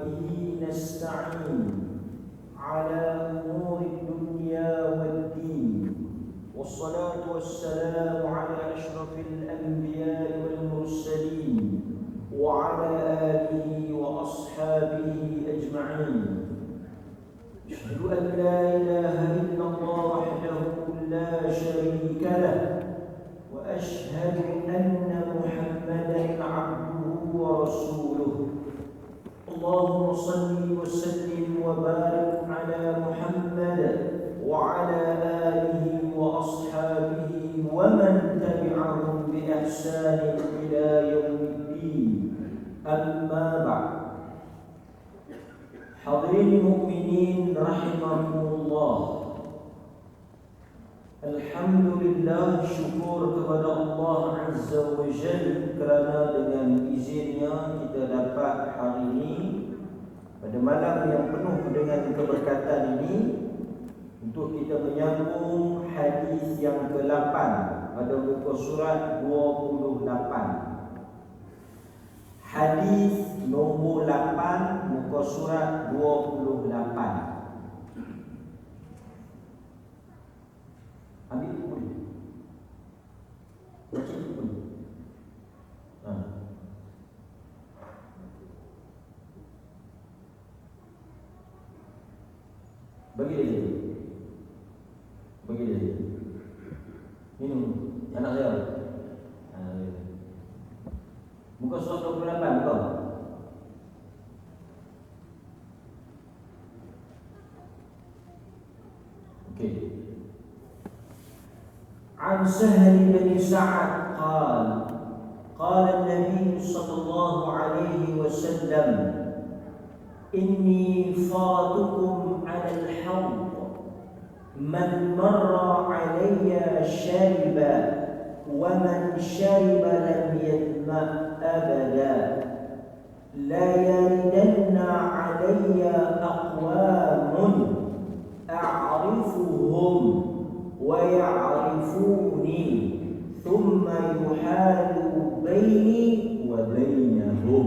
وبه نستعين على أمور الدنيا والدين، والصلاة والسلام على أشرف الأنبياء والمرسلين وعلى آله وأصحابه أجمعين. أشهد أن لا إله إلا الله وحده لا شريك له، وأشهد أن محمدا عبده ورسوله. اللهم صل وسلم وبارك على محمد وعلى آله وأصحابه ومن تبعهم بإحسان إلى يوم الدين. أما بعد. Hadirin mukminin rahimakumullah. Alhamdulillah, syukur kepada Allah Azza wa Jalla kerana dengan izinnya kita dapat hari ini pada malam yang penuh dengan keberkatan ini untuk kita menyambung hadis yang ke-8 pada muka surat 28. Hadis nombor 8 muka surat 28. Ambil pun. Baca pun. Bagi dia. Bagi dia. Minum. Anak saya. Muka surat 28 kau. Okey. An Sahal bin Sa'ad qala an-nabiy sallallahu alaihi wasallam inni faratukum 'ala al-hawd man marra 'alayya shariba wa man shariba lam yadma abada la yaridanna 'alayya aqwamun a'rifuhum wa ya'rifuni thumma yuhalu baini wa bainahum.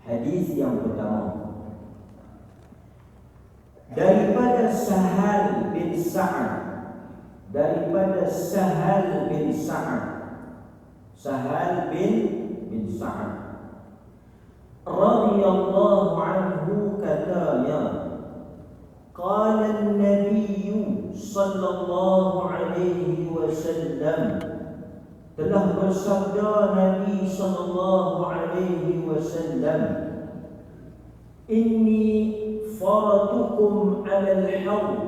Hadis yang pertama daripada Sahal bin Sa'ad, daripada Sahal bin Sa'ad, Sahal bin Sa'ad radhiyallahu anhu katanya, qala an-nabiy sallallahu alaihi wasallam, telah bersabda Nabi sallallahu alaihi wasallam, inni faratukum 'ala al-hawd,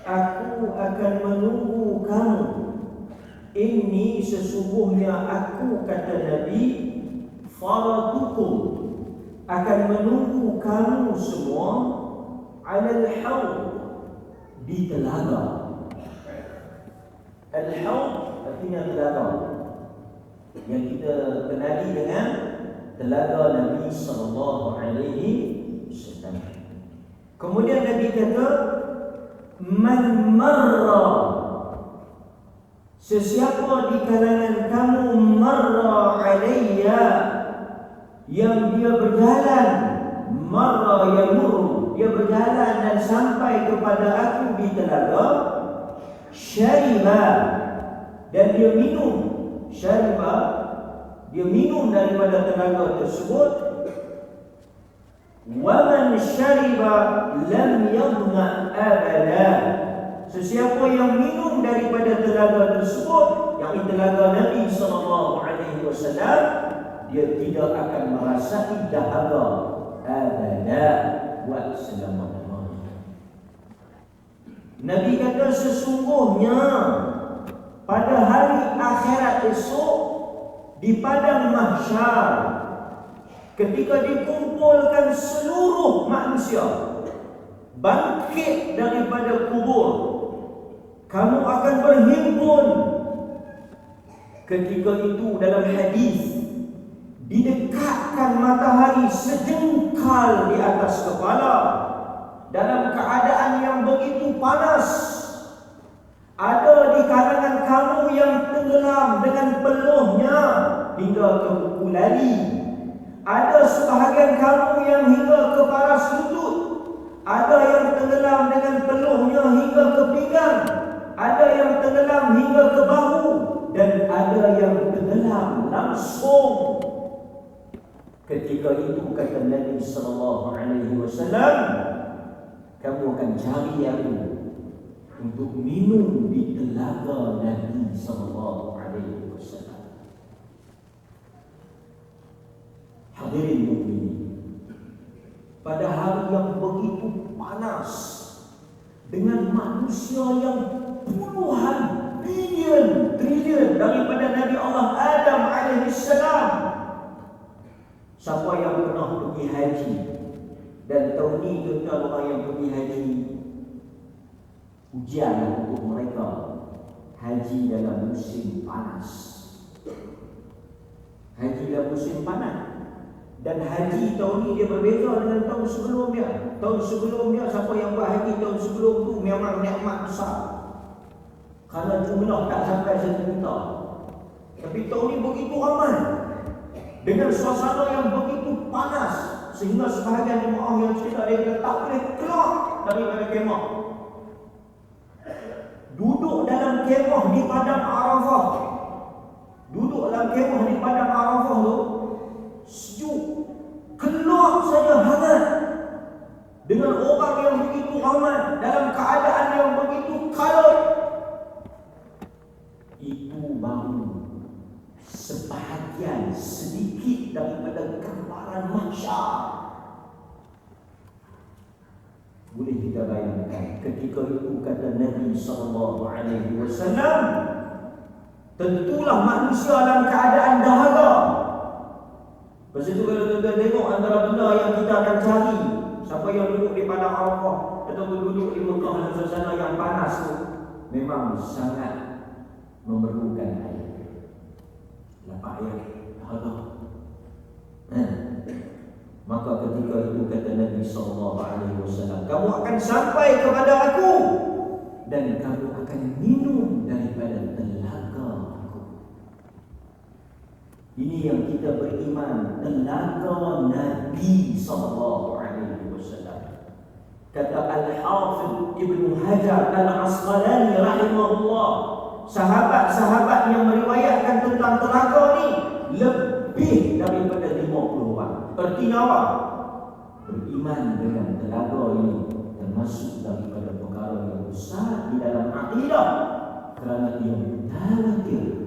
aku akan menunggu kamu. Inni sesungguhnya aku, kata Nabi, faratukum akan menunggu kamu semua 'ala al-hawd, di telaga. Al-hawd artinya telaga yang kita kenali dengan telaga Nabi sallallahu alaihi wasallam. Kemudian Nabi kata, man marra, sesiapa di kalangan kamu, marra alayya, yang dia berjalan, marra yamurru, dia berjalan dan sampai kepada aku di telaga, syariba, dan dia minum, syariba, dia minum daripada telaga tersebut, wa man syariba lam yadma abada, sesiapa yang minum daripada telaga tersebut, yang telaga Nabi sallallahu alaihi wasallam, dia tidak akan merasai dahaga abada, wa selama-lamanya. Nabi kata sesungguhnya pada hari akhirat esok di padang mahsyar, ketika dikumpulkan seluruh manusia bangkit daripada kubur, kamu akan berhimpun. Ketika itu dalam hadis didekatkan matahari sejengkal di atas kepala dalam keadaan yang begitu panas. Ada di kalangan kamu yang tenggelam dengan peluhnya hingga ke buku lali. Ada sebahagian kamu yang hingga ke paras lutut. Ada yang tenggelam dengan peluhnya hingga ke pinggang. Ada yang tenggelam hingga ke bahu. Dan ada yang tenggelam langsung. Ketika itu kata Nabi SAW, kamu akan cari aku untuk minum di telaga Nabi SAW. Hadirin mukminin, pada hari yang begitu panas, dengan manusia yang puluhan bilion, triliun daripada Nabi Allah Adam alaihissalam. Siapa yang pernah pergi haji dan tahun ini tuan-tuan orang yang pergi haji, ujian untuk mereka haji dalam musim panas. Haji dalam musim panas. Dan haji tahun ini dia berbeza dengan tahun sebelumnya. Tahun sebelumnya siapa yang buat haji tahun sebelum tu memang nikmat besar, kerana jumlah tak sampai 1 juta. Tapi tahun ini begitu ramai, dengan suasana yang begitu panas, sehingga sebahagian jemaah yang cerita dia tak boleh keluar daripada kemah. Duduk dalam kemah di padang Arafah. Duduk dalam kemah di padang Arafah tu sejuk, keluar saja hangat. Dengan orang yang begitu ramai, dalam keadaan yang begitu kalut, itu baru sebahagian sedikit daripada gambaran mahsyar. Boleh kita bayangkan ketika itu kata Nabi SAW, tentulah manusia dalam keadaan dahaga. Lepas itu kalau tuan-tuan tengok antara benda yang kita akan cari, siapa yang duduk di padang Arafah ataupun duduk di Mekah dalam suasana yang panas tu, memang sangat memerlukan air. Lapak air, dahaga. Maka ketika itu kata Nabi SAW, kamu akan sampai kepada aku dan kamu akan minum daripada telaga aku. Ini yang kita beriman, telaga Nabi SAW. Kata Al-Hafidh Ibn Hajar Al-Asqalani rahimahullah, sahabat-sahabat yang meriwayatkan tentang telaga ni lebih daripada 50 orang. Artinya apa? Beriman dengan telaga ini termasuk daripada perkara yang besar di dalam akidah, kerana ia mutawatir,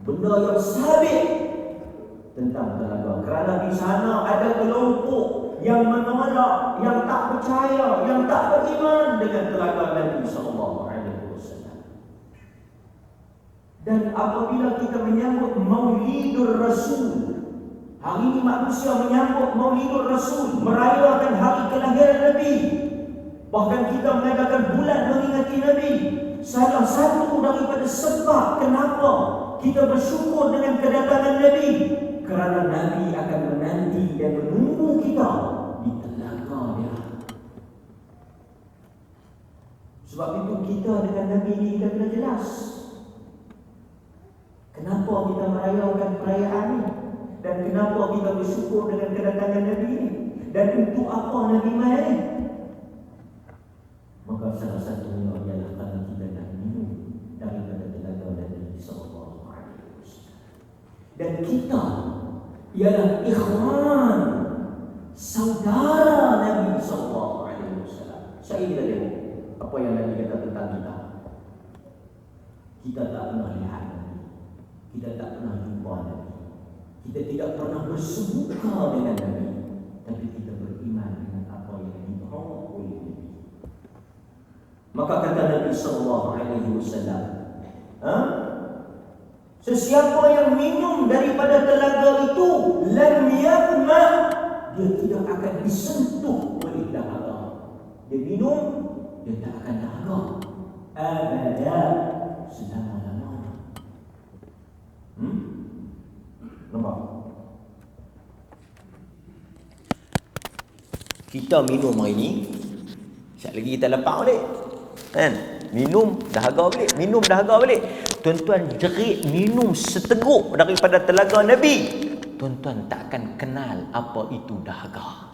benda yang sabit tentang telaga. Kerana di sana ada kelompok yang menolak, yang tak percaya, yang tak beriman dengan telaga Nabi SAW. Dan apabila kita menyambut Maulidur Rasul, hari ini manusia menyambut Maulidur Rasul, merayakan hari kelahiran Nabi. Bahkan kita mengadakan bulan mengingati Nabi. Salah satu daripada sebab kenapa kita bersyukur dengan kedatangan Nabi, kerana Nabi akan menanti dan menunggu kita di telaga dia. Sebab itu kita dengan Nabi ini kita kena jelas kenapa kita merayakan perayaan ini, dan kenapa kita bersyukur dengan kedatangan Nabi ini, dan untuk apa Nabi mai ini. Maka salah satunya adalah kerana kita nak minum daripada telaga Nabi SAW. Dan kita ialah ikhwan, saudara Nabi SAW. Saya kita tengok apa yang Nabi kata tentang kita. Kita tak pernah lihat Nabi, kita tak pernah jumpa Nabi, kita tidak pernah bersemuka dengan Nabi, tapi kita beriman dengan apa yang dibawa oleh Nabi. Maka kata Nabi SAW, sesiapa yang minum daripada telaga itu, lam yaqma, dia tidak akan disentuh oleh dahaga. Dia minum, dia tak akan dahaga abada, selama-lamanya. Nampak? Kita minum hari ni, sekejap lagi kita lepak balik, kan? Minum dahaga balik, minum dahaga balik. Tuan-tuan jerit minum seteguk daripada telaga Nabi, tuan-tuan takkan kenal apa itu dahaga.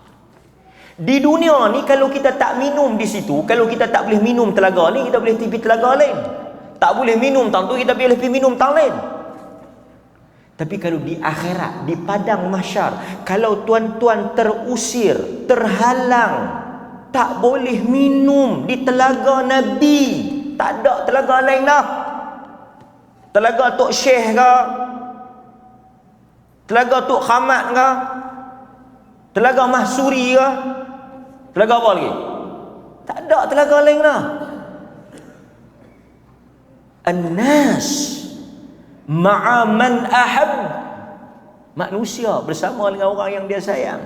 Di dunia ni kalau kita tak minum di situ, kalau kita tak boleh minum telaga ni, kita boleh pergi telaga lain. Tak boleh minum tang tu, kita boleh pergi minum tang lain. Tapi kalau di akhirat, di padang mahsyar, kalau tuan-tuan terusir, terhalang, tak boleh minum di telaga Nabi, tak ada telaga lain dah. Telaga Tok Syekh ke, telaga Tok Khamat ke, telaga Mahsuri ke, telaga apa lagi? Tak ada telaga lain dah. An-nas ma'a man ahab, manusia bersama dengan orang yang dia sayang.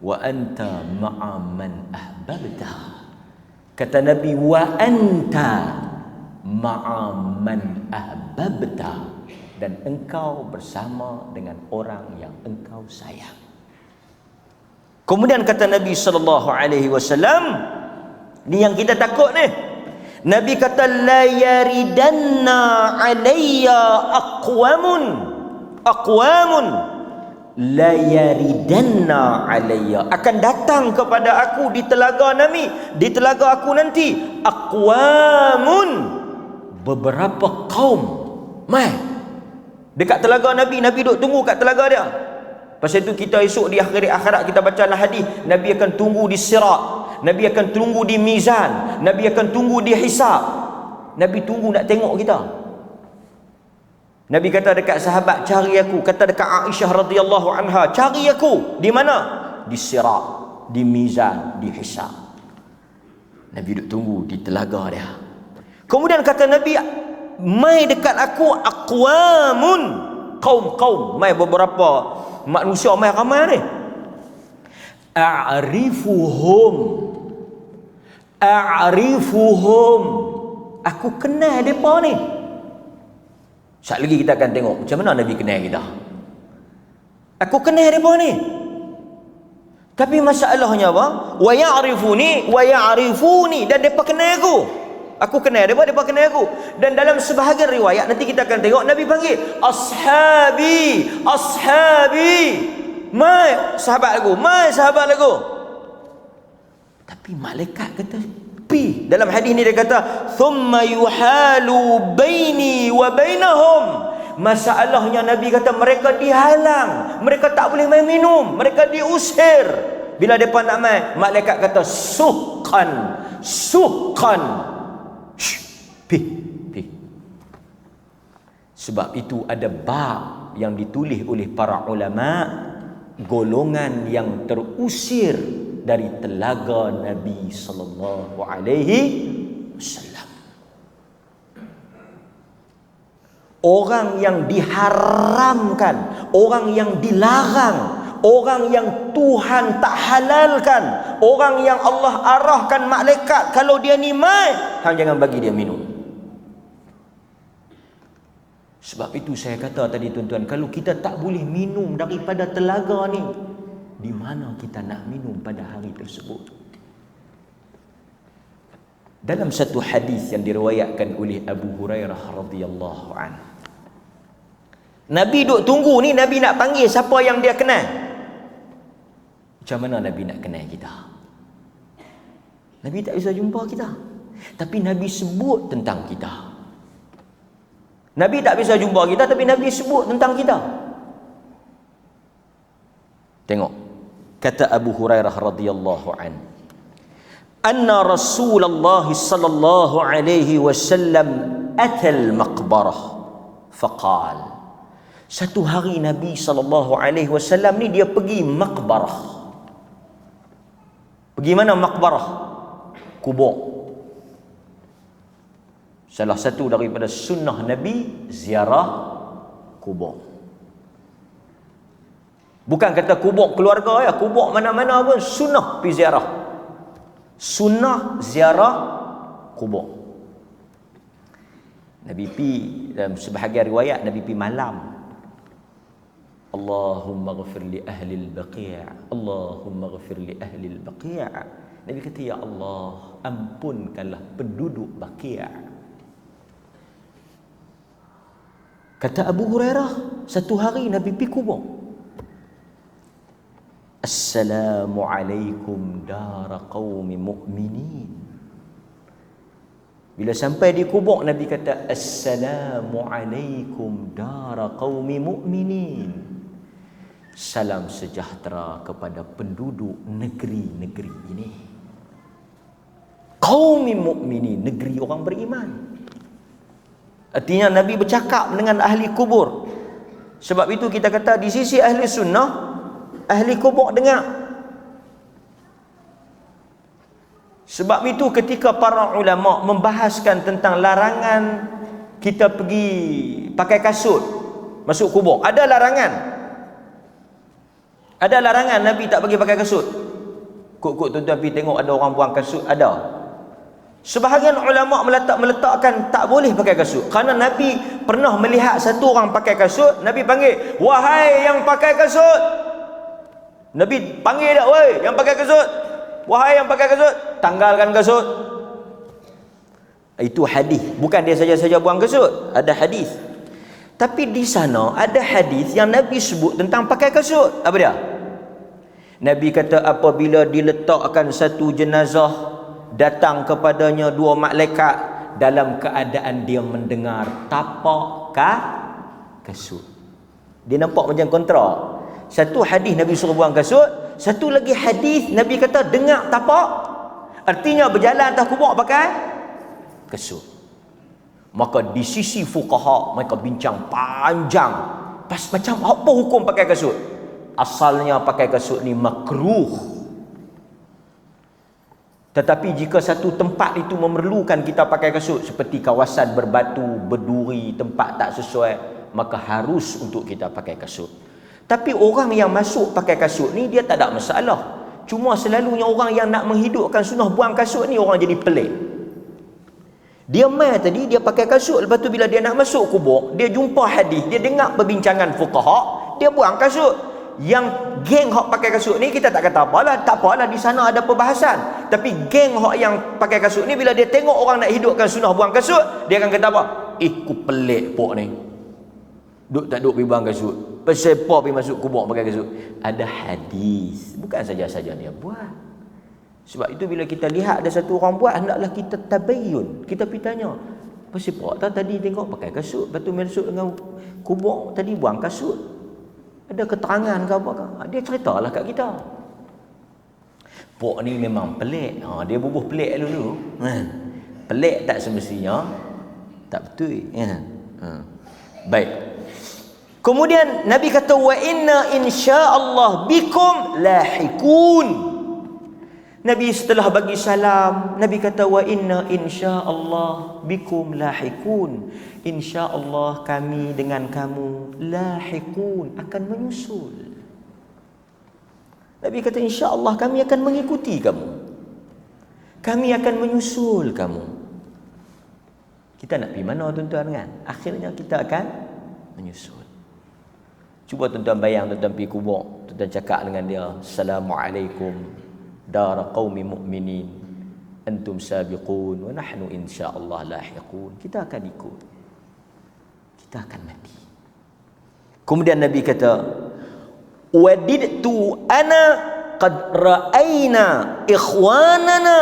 Wa anta ma'a man ahbabta, kata Nabi, wa anta ma'a man ahbabta, dan engkau bersama dengan orang yang engkau sayang. Kemudian kata Nabi sallallahu alaihi wasallam, ni yang kita takut ni. Nabi kata, la yaridanna alayya aqwamun la yaridanna alayya, akan datang kepada aku di telaga Nabi, di telaga aku nanti, aqwamun, beberapa kaum. Mai dekat telaga Nabi, Nabi duk tunggu kat telaga dia. Pasal itu kita esok di akhirat kita baca hadis, Nabi akan tunggu di sirat, Nabi akan tunggu di mizan, Nabi akan tunggu di hisab. Nabi tunggu nak tengok kita. Nabi kata dekat sahabat, cari aku. Kata dekat Aisyah radhiyallahu anha, cari aku. Di mana? Di sirat, di mizan, di hisab. Nabi duk tunggu di telaga dia. Kemudian kata Nabi, mai dekat aku aqwamun, kaum-kaum, mai beberapa manusia, mai ramai ni. A'rifuhum, aku kenal mereka ni. Sekejap lagi kita akan tengok macam mana Nabi kenal kita. Aku kenal mereka ni. Tapi masalahnya apa? Wa ya'rifuni, dan mereka kenal aku. Aku kenal mereka kenal aku. Dan dalam sebahagian riwayat nanti kita akan tengok, Nabi panggil ashabi, mai sahabat aku, mai sahabat aku. Tapi malaikat kata pi. Dalam hadis ni dia kata, thumma yuhalu baini wa bainahum. Masalahnya Nabi kata mereka dihalang, mereka tak boleh main minum, mereka diusir. Bila depa nak main, malaikat kata suqan. Pi. Sebab itu ada bab yang ditulis oleh para ulama, golongan yang terusir dari telaga Nabi sallallahu alaihi wasallam. Orang yang diharamkan, orang yang dilarang, orang yang Tuhan tak halalkan, orang yang Allah arahkan malaikat kalau dia ni mai, hang jangan bagi dia minum. Sebab itu saya kata tadi tuan-tuan, kalau kita tak boleh minum daripada telaga ni, di mana kita nak minum pada hari tersebut? Dalam satu hadis yang diriwayatkan oleh Abu Hurairah radhiyallahu anhu, Nabi duk tunggu ni, Nabi nak panggil siapa yang dia kenal. Macam mana Nabi nak kenal kita? Nabi tak bisa jumpa kita, tapi Nabi sebut tentang kita. Nabi tak bisa jumpa kita, tapi Nabi sebut tentang kita. Tengok, kata Abu Hurairah radhiyallahu anhu, anna Rasulullah sallallahu alaihi wasallam atal maqbarah faqal. Satu hari Nabi sallallahu alaihi wasallam ni dia pergi maqbarah. Pergi mana maqbarah? Kubur. Salah satu daripada sunnah Nabi ziarah kubur. Bukan kata kubur keluarga ya, kubur mana-mana pun sunnah pergi ziarah. Sunnah ziarah kubur. Nabi pi dalam sebahagian riwayat Nabi pi malam. Allahumma ghafir li ahli al-baqi', Allahumma ghafir li ahli al-baqi'. Nabi kata, ya Allah, ampunkanlah penduduk Baqi'. Kata Abu Hurairah, Satu hari Nabi pergi kubur. Assalamualaikum dara qaumi mu'minin. Bila sampai di kubur, Nabi kata, Assalamualaikum dara qaumi mu'minin. Salam sejahtera kepada penduduk negeri-negeri ini. Qaumi mu'minin, negeri orang beriman. Artinya Nabi bercakap dengan ahli kubur. Sebab itu kita kata di sisi ahli sunnah, ahli kubur dengar. Sebab itu ketika para ulama membahaskan tentang larangan kita pergi pakai kasut masuk kubur, ada larangan. Ada larangan Nabi tak bagi pakai kasut. Kok tuan-tuan pergi tengok ada orang buang kasut, ada. Sebahagian ulama meletakkan tak boleh pakai kasut. Kerana Nabi pernah melihat satu orang pakai kasut, Nabi panggil, wahai yang pakai kasut. Nabi panggil dia, wahai yang pakai kasut. Wahai yang pakai kasut, tanggalkan kasut. Itu hadis. Bukan dia saja-saja buang kasut. Ada hadis. Tapi di sana ada hadis yang Nabi sebut tentang pakai kasut. Apa dia? Nabi kata apabila diletakkan satu jenazah, datang kepadanya dua malaikat dalam keadaan dia mendengar tapak kasut. Dia nampak macam kontra. Satu hadis Nabi suruh buang kasut, satu lagi hadis Nabi kata dengar tapak. Artinya berjalan atas kubur pakai kasut. Maka di sisi fuqaha mereka bincang panjang. Pas macam apa hukum pakai kasut? Asalnya pakai kasut ni makruh. Tetapi jika satu tempat itu memerlukan kita pakai kasut, seperti kawasan berbatu, berduri, tempat tak sesuai, maka harus untuk kita pakai kasut. Tapi orang yang masuk pakai kasut ni dia tak ada masalah. Cuma selalunya orang yang nak menghidupkan sunnah buang kasut ni orang jadi pelik. Dia mai tadi dia pakai kasut, lepas tu bila dia nak masuk kubur, dia jumpa hadis, dia dengar perbincangan fuqaha, dia buang kasut. Yang geng hak pakai kasut ni kita tak kata apalah, tak apalah, di sana ada perbahasan. Tapi geng hak yang pakai kasut ni bila dia tengok orang nak hidupkan sunnah buang kasut, dia akan kata apa? Ku pelik pok ni. Duk tak duk pergi buang kasut. Pasal apa pergi masuk kubur pakai kasut? Ada hadis. Bukan saja-saja dia buat. Sebab itu bila kita lihat ada satu orang buat, hendaklah kita tabayyun. Kita pergi tanya, pasal apa tadi tengok pakai kasut, lepas tu masuk dengan kubur tadi buang kasut. Ada keterangan ke apa ke? Dia ceritalah kat kita. Pok ni memang pelik. Dia bubuh pelik dulu. Pelik tak semestinya tak betul. Baik. Kemudian Nabi kata wa inna insyaallah bikum lahikun. Nabi setelah bagi salam, Nabi kata wa inna insyaallah bikum lahikun. Insyaallah kami dengan kamu lahikun, akan menyusul. Nabi kata insyaallah kami akan mengikuti kamu. Kami akan menyusul kamu. Kita nak pergi mana tuan-tuan kan? Akhirnya kita akan menyusul. Cuba tuan-tuan bayang tuan-tuan pergi kubur, tuan-tuan cakap dengan dia, Assalamualaikum dara qaumi mu'minin antum sabiqun wa nahnu insyaallah lahiqun. Kita akan ikut, kita akan mati. Kemudian Nabi kata wadidtu ana qad ra'ayna ikhwanana.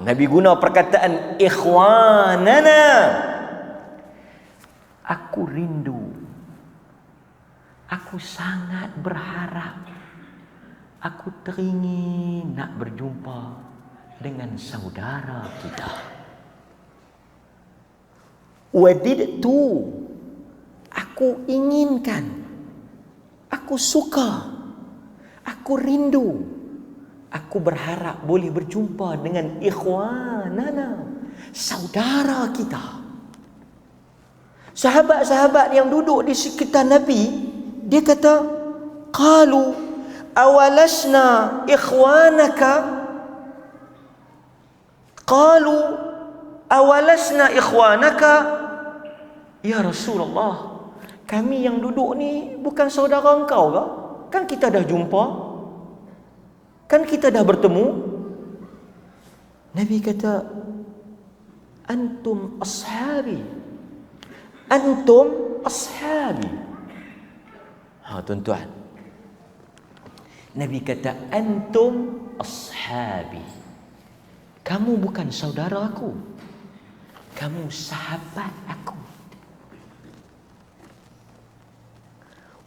Nabi guna perkataan ikhwanana. Aku rindu, aku sangat berharap, aku teringin nak berjumpa dengan saudara kita. Wadidtu, aku inginkan, aku suka, aku rindu, aku berharap boleh berjumpa dengan ikhwanana, saudara kita. Sahabat-sahabat yang duduk di sekitar Nabi, dia kata, qalu awalasna ikhwanaka, qalu awalasna ikhwanaka ya Rasulullah, kami yang duduk ni bukan saudara engkau ke? Kan kita dah jumpa, kan kita dah bertemu. Nabi kata antum ashabi, antum ashabi. Tuan-tuan, Nabi kata antum ashabi. Kamu bukan saudara aku, kamu sahabat aku.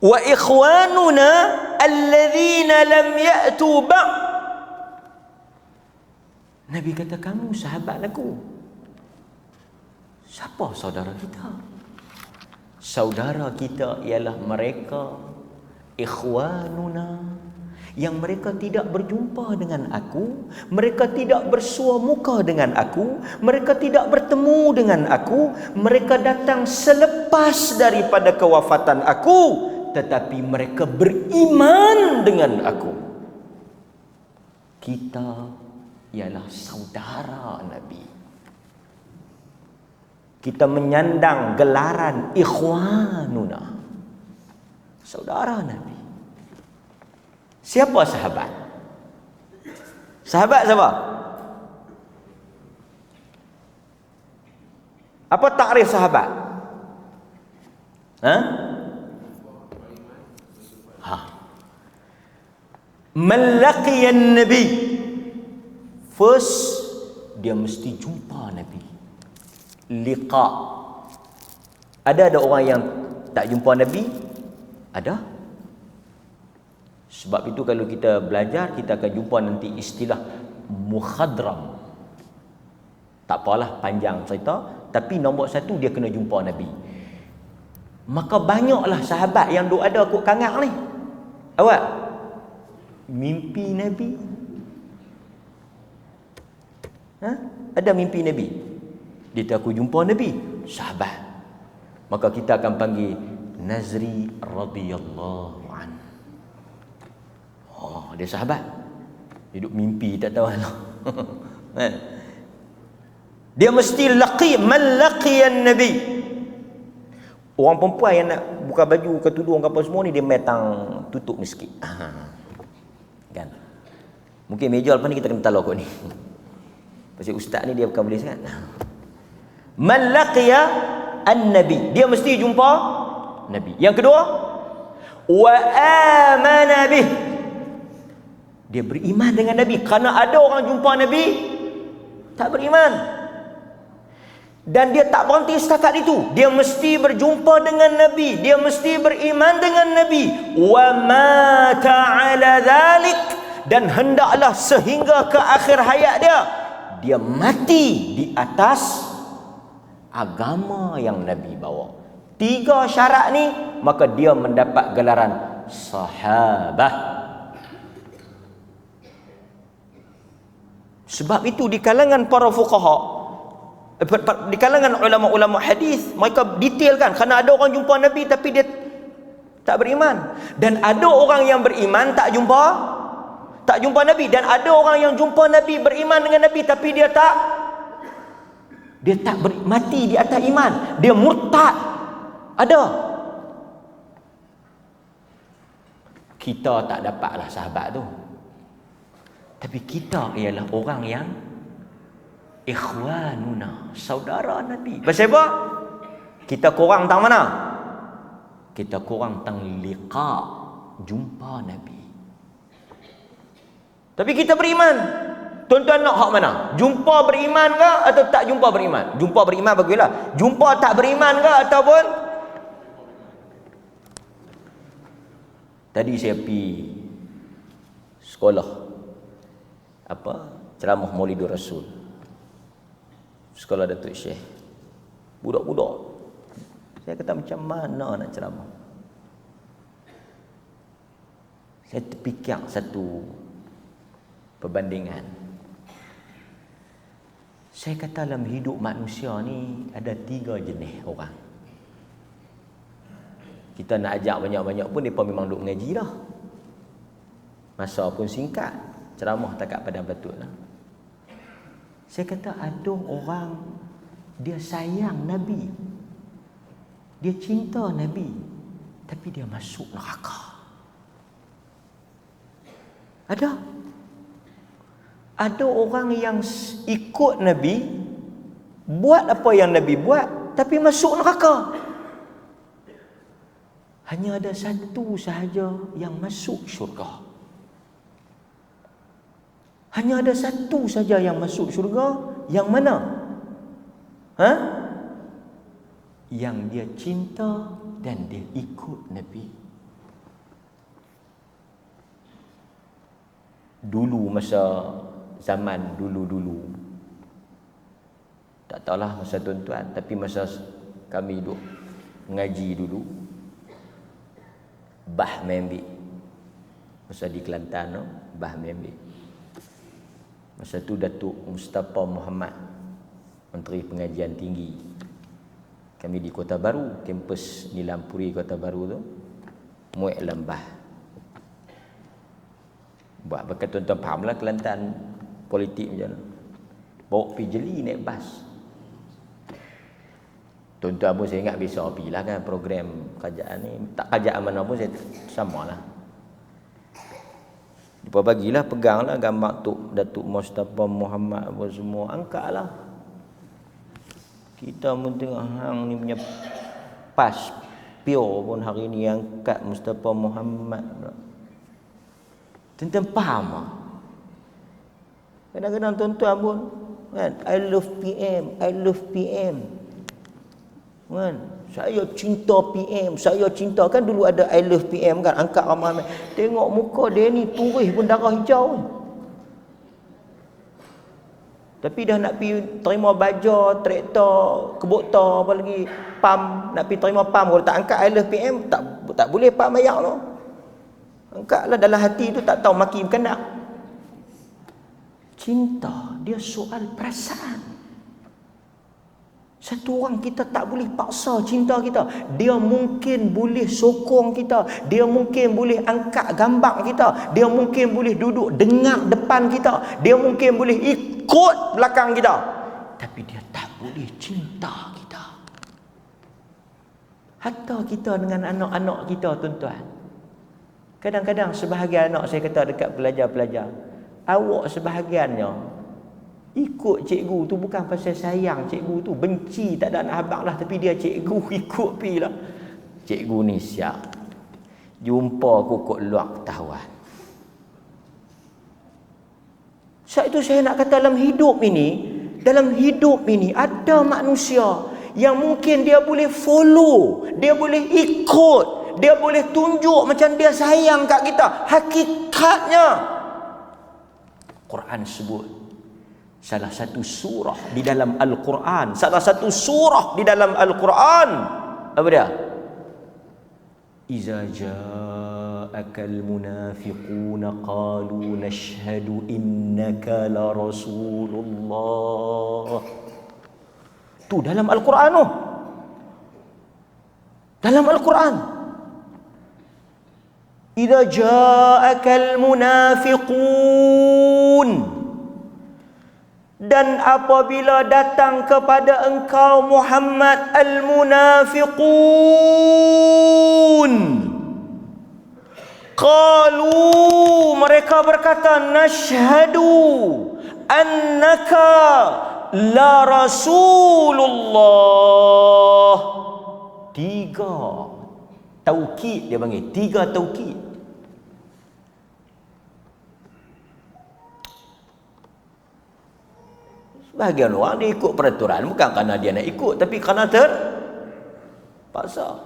Wa ikhwanuna alladhina lam ya'tu ba'. Nabi kata kamu sahabat aku. Siapa saudara kita? Saudara kita ialah mereka ikhwanuna, yang mereka tidak berjumpa dengan aku, mereka tidak bersua muka dengan aku, mereka tidak bertemu dengan aku, mereka datang selepas daripada kewafatan aku, tetapi mereka beriman dengan aku. Kita ialah saudara Nabi. Kita menyandang gelaran ikhwanuna, saudara Nabi. Siapa sahabat? Sahabat siapa? Apa takrif sahabat? Man laqiyan Nabi, first dia mesti jumpa Nabi. Liqa. Ada orang yang tak jumpa Nabi? Ada. Sebab itu kalau kita belajar, kita akan jumpa nanti istilah mukhadram. Tak apalah panjang cerita, tapi nombor satu dia kena jumpa Nabi. Maka banyaklah sahabat yang duk ada kot kangak ni. Awak mimpi Nabi? Ada mimpi Nabi? Dia aku jumpa Nabi, sahabat. Maka kita akan panggil Nazri radhiyallahu anhu. Dia sahabat. Dia duk mimpi tak tahu lah. Dia mesti man laqiyan Nabi. Orang perempuan yang nak buka baju ke tudung ke apa semua ni, dia metang tutup ni sikit. Kan? Mungkin meja lepas ni kita kena talau kot ni. Pasal ustaz ni dia bukan boleh sangat. Man laqiya an-nabi, dia mesti jumpa Nabi. Yang kedua, wa amana bih, dia beriman dengan Nabi. Kerana ada orang jumpa Nabi tak beriman. Dan dia tak berhenti setakat itu, dia mesti berjumpa dengan Nabi, dia mesti beriman dengan Nabi. Wa mata ala dhalik, dan hendaklah sehingga ke akhir hayat dia mati di atas agama yang Nabi bawa. 3 syarat ni, maka dia mendapat gelaran sahabah. Sebab itu di kalangan para fuqaha, di kalangan ulama-ulama hadis, mereka detailkan, kerana ada orang jumpa Nabi tapi dia tak beriman, dan ada orang yang beriman tak jumpa Nabi, dan ada orang yang jumpa Nabi, beriman dengan Nabi, tapi dia tak mati di atas iman, dia murtad. Ada. Kita tak dapatlah sahabat tu, tapi kita ialah orang yang ikhwanuna, saudara Nabi. Pasal apa? Kita kurang tang mana? Kita kurang tang liqa, jumpa Nabi. Tapi kita beriman. Tuan-tuan nak hak mana? Jumpa beriman ke atau tak jumpa beriman? Jumpa beriman bagilah. Jumpa tak beriman ke ataupun? Tadi saya pergi sekolah ceramah Maulidur Rasul, sekolah Datuk Syekh. Budak-budak, saya kata macam mana nak ceramah. Saya terfikir satu perbandingan. Saya kata dalam hidup manusia ni ada 3 jenis orang. Kita nak ajak banyak-banyak pun mereka memang duk mengaji dah. Masa pun singkat, ceramah takat pada betul lah. Saya kata ada orang dia sayang Nabi, dia cinta Nabi, tapi dia masuk neraka. Ada orang yang ikut Nabi, buat apa yang Nabi buat, tapi masuk neraka. Hanya ada satu sahaja yang masuk syurga. Hanya ada satu saja yang masuk syurga. Yang mana? Yang dia cinta dan dia ikut Nabi. Dulu masa zaman dulu-dulu, tak tahulah masa tuan-tuan, tapi masa kami duduk mengaji dulu, Bah Membi, masa di Kelantan no? Bah Membi. Masa tu Datuk Mustafa Muhammad, Menteri Pengajian Tinggi. Kami di Kota Baru, kampus Nilampuri Kota Baru tu, muat lembah. Buat berkat tuan-tuan fahamlah Kelantan politik macam mana. Bawa pergi jeli naik bas. Tuan-tuan pun saya ingat biasa pergi lah kan program kerajaan ni. Tak kerajaan mana pun saya samalah. Lepas bagilah, peganglah gambar Datuk Mustafa Muhammad apa semua. Angkatlah. Kita pun tengok hang ni punya pas pure pun hari ni angkat Mustafa Muhammad. Tuan-tuan faham tak? Kadang-kadang tuan-tuan pun kan, I love PM. Kan? Saya cinta PM, saya cinta. Kan dulu ada I love PM kan, angkat ramai. Tengok muka dia ni turih pun darah hijau. Tapi dah nak pergi terima baja, traktor, kebukta, apa lagi, pam, nak pergi terima pam, kalau tak angkat I love PM, tak boleh pam bayar tu. Angkatlah, dalam hati tu tak tahu maki bukan nak. Cinta, dia soal perasaan. Satu orang kita tak boleh paksa cinta kita. Dia mungkin boleh sokong kita. Dia mungkin boleh angkat gambar kita. Dia mungkin boleh duduk dengar depan kita. Dia mungkin boleh ikut belakang kita. Tapi dia tak boleh cinta kita. Hatta kita dengan anak-anak kita, tuan-tuan. Kadang-kadang sebahagian anak saya kata dekat pelajar-pelajar, awak sebahagiannya ikut cikgu tu bukan pasal sayang cikgu tu, benci tak ada nak habaq lah, tapi dia cikgu ikut pi lah. Cikgu ni siap jumpa kukuk luak ketahuan. Sebab itu saya nak kata dalam hidup ini ada manusia yang mungkin dia boleh follow, dia boleh ikut, dia boleh tunjuk macam dia sayang kat kita. Hakikatnya Quran sebut salah satu surah di dalam Al-Quran, apa dia? Iza ja'akal munafiquna qalu nashhadu innaka la rasulullah. Tu dalam Al-Quran tu. Dalam Al-Quran. Idza ja'akal munafiqun, dan apabila datang kepada engkau Muhammad al-munafiqun, qalu, mereka berkata, nashhadu annaka la rasulullah. 3 taukid dia panggil, 3 taukid. Bahagian orang dia ikut peraturan bukan kerana dia nak ikut, tapi kerana terpaksa.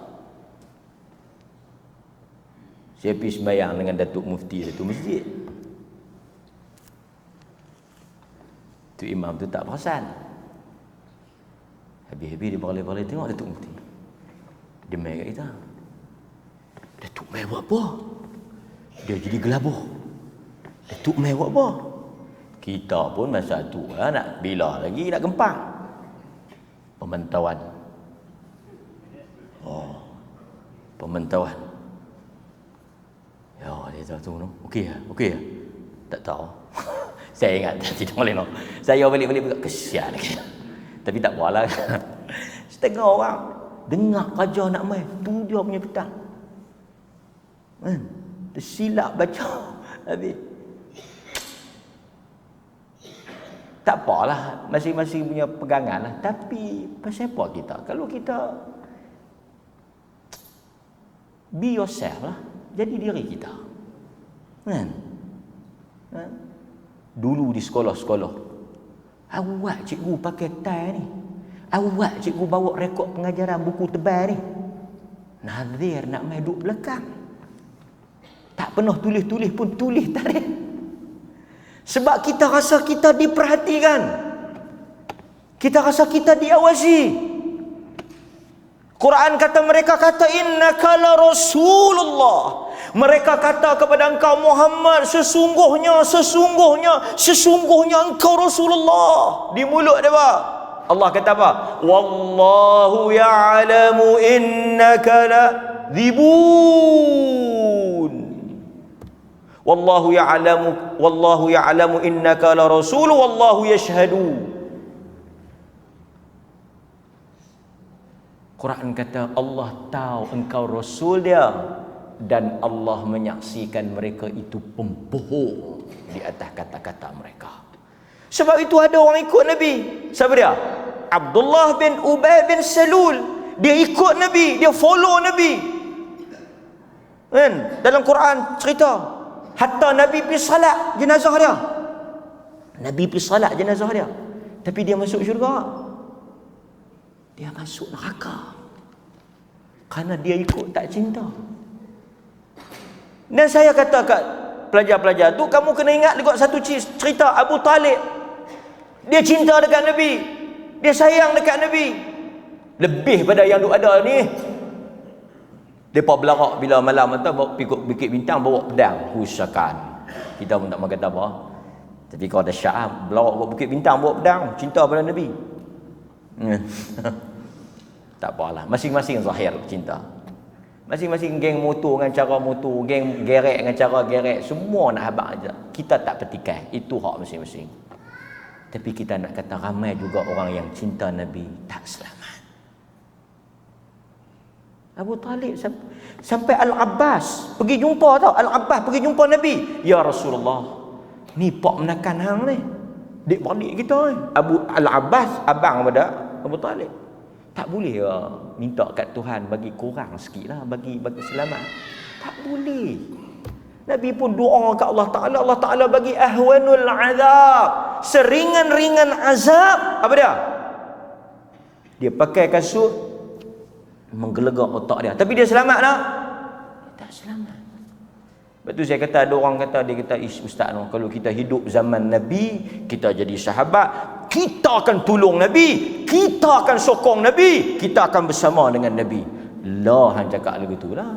Saya pergi sembahyang dengan Datuk Mufti satu masjid. Tu imam tu tak perasan. Habis-habis dia balik-balik tengok Datuk Mufti. Dia main kat kita. Datuk main buat apa? Dia jadi gelabah. Datuk main buat apa? Kita pun masa tu nak bila lagi nak gempang. Pemantauan. Pemantauan. Ya, dia tahu tu. Okey ya? Tak tahu. Saya ingat tidak boleh no. Saya balik-balik kesian lagi. Tapi tak apalah. Setengah orang dengar raja nak main, tu dia punya petang. Tersilap baca habis. Tak apalah, masing-masing punya pegangan lah. Tapi pasal apa kita? Kalau kita Be yourself lah. Jadi diri kita. Kan? Dulu di sekolah-sekolah, awak cikgu pakai tie ni, awak cikgu bawa rekod pengajaran buku tebal ni, Nazir nak main duduk belakang, tak pernah tulis-tulis pun tulis tarikh. Sebab kita rasa kita diperhatikan, kita rasa kita diawasi. Quran kata, mereka kata innaka la rasulullah. Mereka kata kepada engkau Muhammad, sesungguhnya engkau Rasulullah. Di mulut dia apa? Allah kata apa? Wallahu ya'lamu innaka ladzibun. Wallahu ya'lamu innaka la rasul wallahu yashhadu. Quran kata Allah tahu engkau rasul dia, dan Allah menyaksikan mereka itu pembohong di atas kata-kata mereka. Sebab itu ada orang ikut Nabi. Siapa dia? Abdullah bin Ubay bin Salul. Dia ikut Nabi, dia follow Nabi. Kan? Dalam Quran cerita, hatta Nabi pergi salat jenazah dia. Nabi pergi salat jenazah dia. Tapi dia masuk syurga. Dia masuk neraka. Kerana dia ikut tak cinta. Dan saya kata kat pelajar-pelajar tu, kamu kena ingat juga satu cerita Abu Talib. Dia cinta dekat Nabi, dia sayang dekat Nabi lebih pada yang duk ada ni. Depa belarak bila malam tu bawa pikuk bukit bintang, bawa pedang husakan. Kita pun tak mahu kata apa. Tapi kalau ada Syah belarak bawa bukit bintang, bawa pedang, cinta pada Nabi. Tak apalah, masing-masing zahir cinta. Masing-masing geng motor dengan cara motor, geng gerek dengan cara gerek, semua nak habaq aja. Kita tak petikai, itu hak masing-masing. Tapi kita nak kata ramai juga orang yang cinta Nabi tak selamat. Abu Talib sampai Al-Abbas pergi jumpa tau. Al-Abbas pergi jumpa Nabi. Ya Rasulullah, ni pak menakan hang ni. Dik-beradik kita ni. Al-Abbas abang pada Abu Talib. Tak boleh ya, minta kat Tuhan bagi kurang sikit lah, bagi selamat. Tak boleh. Nabi pun doa kat Allah Ta'ala bagi ahwanul azab, seringan-ringan azab. Apa dia? Dia pakai kasut, menggelegak otak dia. Tapi dia selamat tak? Tak selamat. Lepas tu saya kata, ada orang kata, dia kata, ustaz, kalau kita hidup zaman Nabi, kita jadi sahabat, kita akan tolong Nabi, kita akan sokong Nabi, kita akan bersama dengan Nabi. Lah, hang cakap lagu tu lah.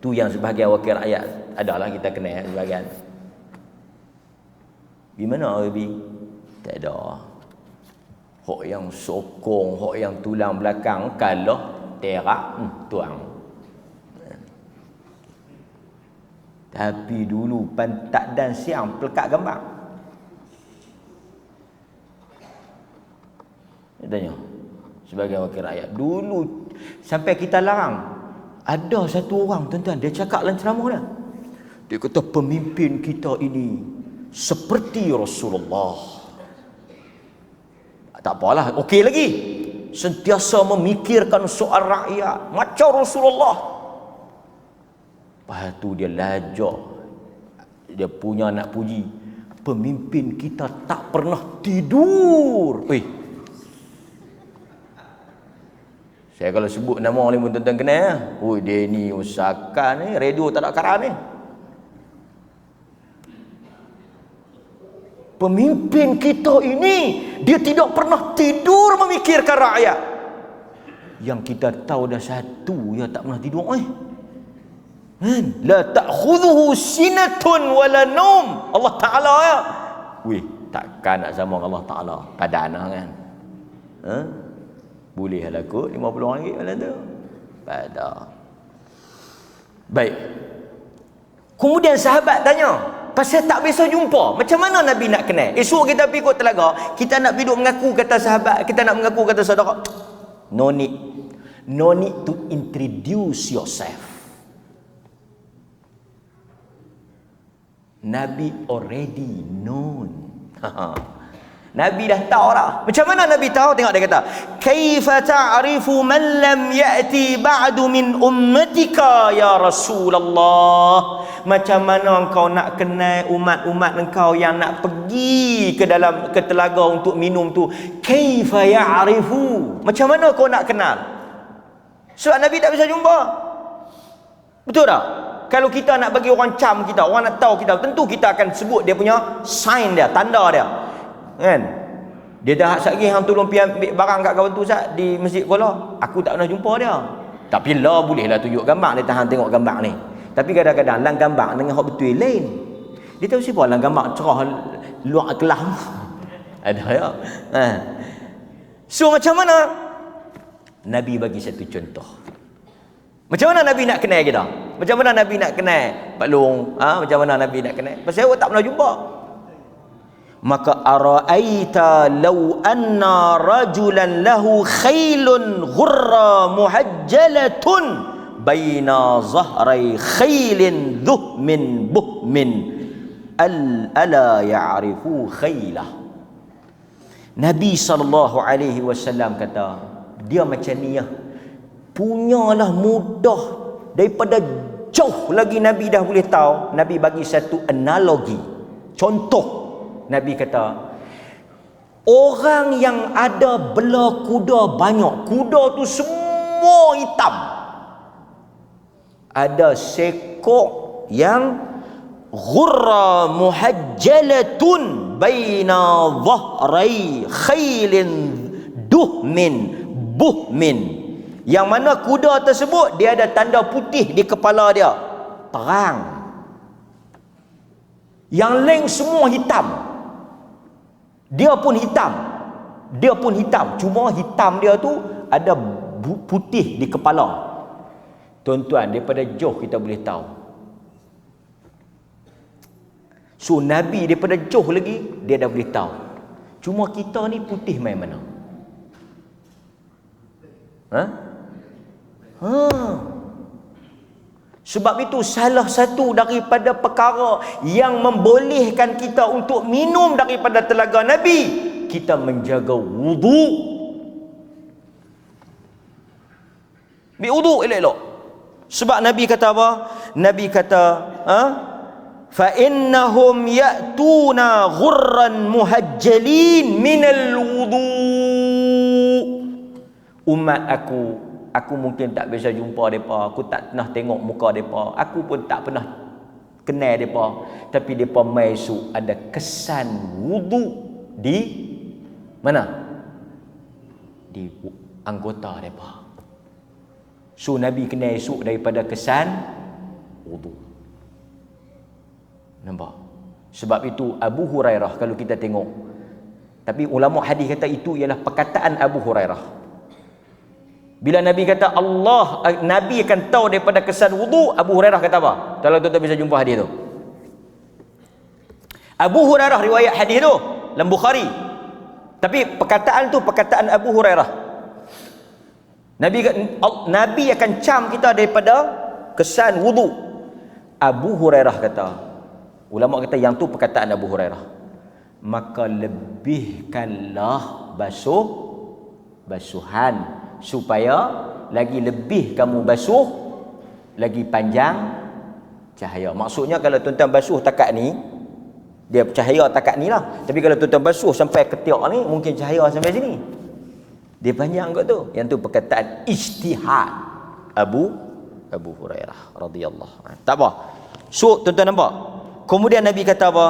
Tu yang sebahagian wakil rakyat adalah kita kenal sebahagian. Gimana Nabi? Tak ada. Hak yang sokong, hak yang tulang belakang, kalau terak, tuang. Tapi dulu pantat dan siang pelekat gambar. Dia tanya sebagai wakil rakyat, dulu sampai kita larang. Ada satu orang, tuan-tuan, dia cakap dalam ceramah dia. Dia kata pemimpin kita ini seperti Rasulullah. Tak apalah, okey lagi. Sentiasa memikirkan soal rakyat macam Rasulullah. Lepas tu dia lajak, dia punya nak puji, pemimpin kita tak pernah tidur. Saya kalau sebut nama orang ni pun tuan-tuan kenal. Dia ni usahakan ni, radio tak ada karan ni. Pemimpin kita ini, dia tidak pernah tidur memikirkan rakyat. Yang kita tahu dah satu, dia tak pernah tidur. La ta'khudhuhu sinatun wala naum. Allah Ta'ala ya. Takkan nak sama Allah Ta'ala padana kan? Boleh lah kot RM50 malam tu. Pada. Baik. Kemudian sahabat tanya, pasal tak biasa jumpa, macam mana Nabi nak kenal? Esok kita pergi kot telaga, kita nak hidup mengaku kata sahabat, kita nak mengaku kata saudara. No need to introduce yourself. Nabi already known. Nabi dah tahu dah. Macam mana Nabi tahu? Tengok dia kata, "Kaifa ta'rifu man lam ya'ti ba'du min ummatika ya Rasulullah?" Macam mana engkau nak kenal umat-umat engkau yang nak pergi ke dalam ke telaga untuk minum tu? Kaifa ya'rifu? Macam mana kau nak kenal? Sebab Nabi tak bisa jumpa. Betul tak? Kalau kita nak bagi orang cam kita, orang nak tahu kita, tentu kita akan sebut dia punya sign dia, tanda dia. Kan? Dia dah sekali hang tolong pergi ambil barang kat kawan tu Ustaz di Masjid Kuala. Aku tak pernah jumpa dia. Tapi lah bolehlah tunjuk gambar dia, tahan tengok gambar ni. Tapi kadang-kadang lang gambar dengan hak betul lain. Dia tahu siapa lang gambar cerah luar kelam. Ada ya. So macam mana? Nabi bagi satu contoh. Macam mana Nabi nak kenal kita? Macam mana Nabi nak kenal Pak Long? Macam mana Nabi nak kenal? Pasal awak tak pernah jumpa. Maka ara'aita law anna rajulan lahu khailun ghurra muhajjalatun baina zahrai khailin dhuhmin buhmin ala ya'rifu khailah. Nabi SAW kata, dia macam ni ya, punyalah mudah daripada jauh lagi Nabi dah boleh tahu. Nabi bagi satu analogi, contoh. Nabi kata, orang yang ada bela kuda banyak, kuda tu semua hitam, ada sekor yang ghurra muhajjalatun baina dhahrai khailin duhmin buhmin, yang mana kuda tersebut dia ada tanda putih di kepala dia, terang. Yang lain semua hitam. Dia pun hitam, cuma hitam dia tu ada putih di kepala. Tuan-tuan, daripada jauh kita boleh tahu. So Nabi daripada jauh lagi dia dah boleh tahu. Cuma kita ni putih main mana? Sebab itu salah satu daripada perkara yang membolehkan kita untuk minum daripada telaga Nabi, kita menjaga wudu. Ambil wudu elok-elok. Sebab Nabi kata apa? Nabi kata, fa innahum ya'tuna ghurran muhajjalin minal wudu. Umat aku mungkin tak bisa jumpa mereka, aku tak pernah tengok muka mereka, aku pun tak pernah kenal mereka, tapi mereka masuk ada kesan wudu di mana? Di anggota mereka. So Nabi kena esok daripada kesan wudu. Nampak? Sebab itu Abu Hurairah, kalau kita tengok, tapi ulama hadis kata itu ialah perkataan Abu Hurairah. Bila Nabi kata Nabi akan tahu daripada kesan wudu, Abu Hurairah kata apa? Kalau tuan-tuan bisa jumpa hadis tu. Abu Hurairah riwayat hadis tu dalam Bukhari. Tapi perkataan tu perkataan Abu Hurairah. Nabi akan cam kita daripada kesan wudu. Abu Hurairah kata, ulama kata yang tu perkataan Abu Hurairah. Maka lebihkanlah basuhan, supaya lagi lebih kamu basuh, lagi panjang cahaya. Maksudnya kalau tuan-tuan basuh takat ni, dia cahaya takat ni lah. Tapi kalau tuan-tuan basuh sampai ketiak ni, mungkin cahaya sampai sini. Dia panjang kot tu. Yang tu perkataan ijtihad Abu Hurairah radhiyallahu anhu. Tak apa. So tuan-tuan nampak? Kemudian Nabi kata apa?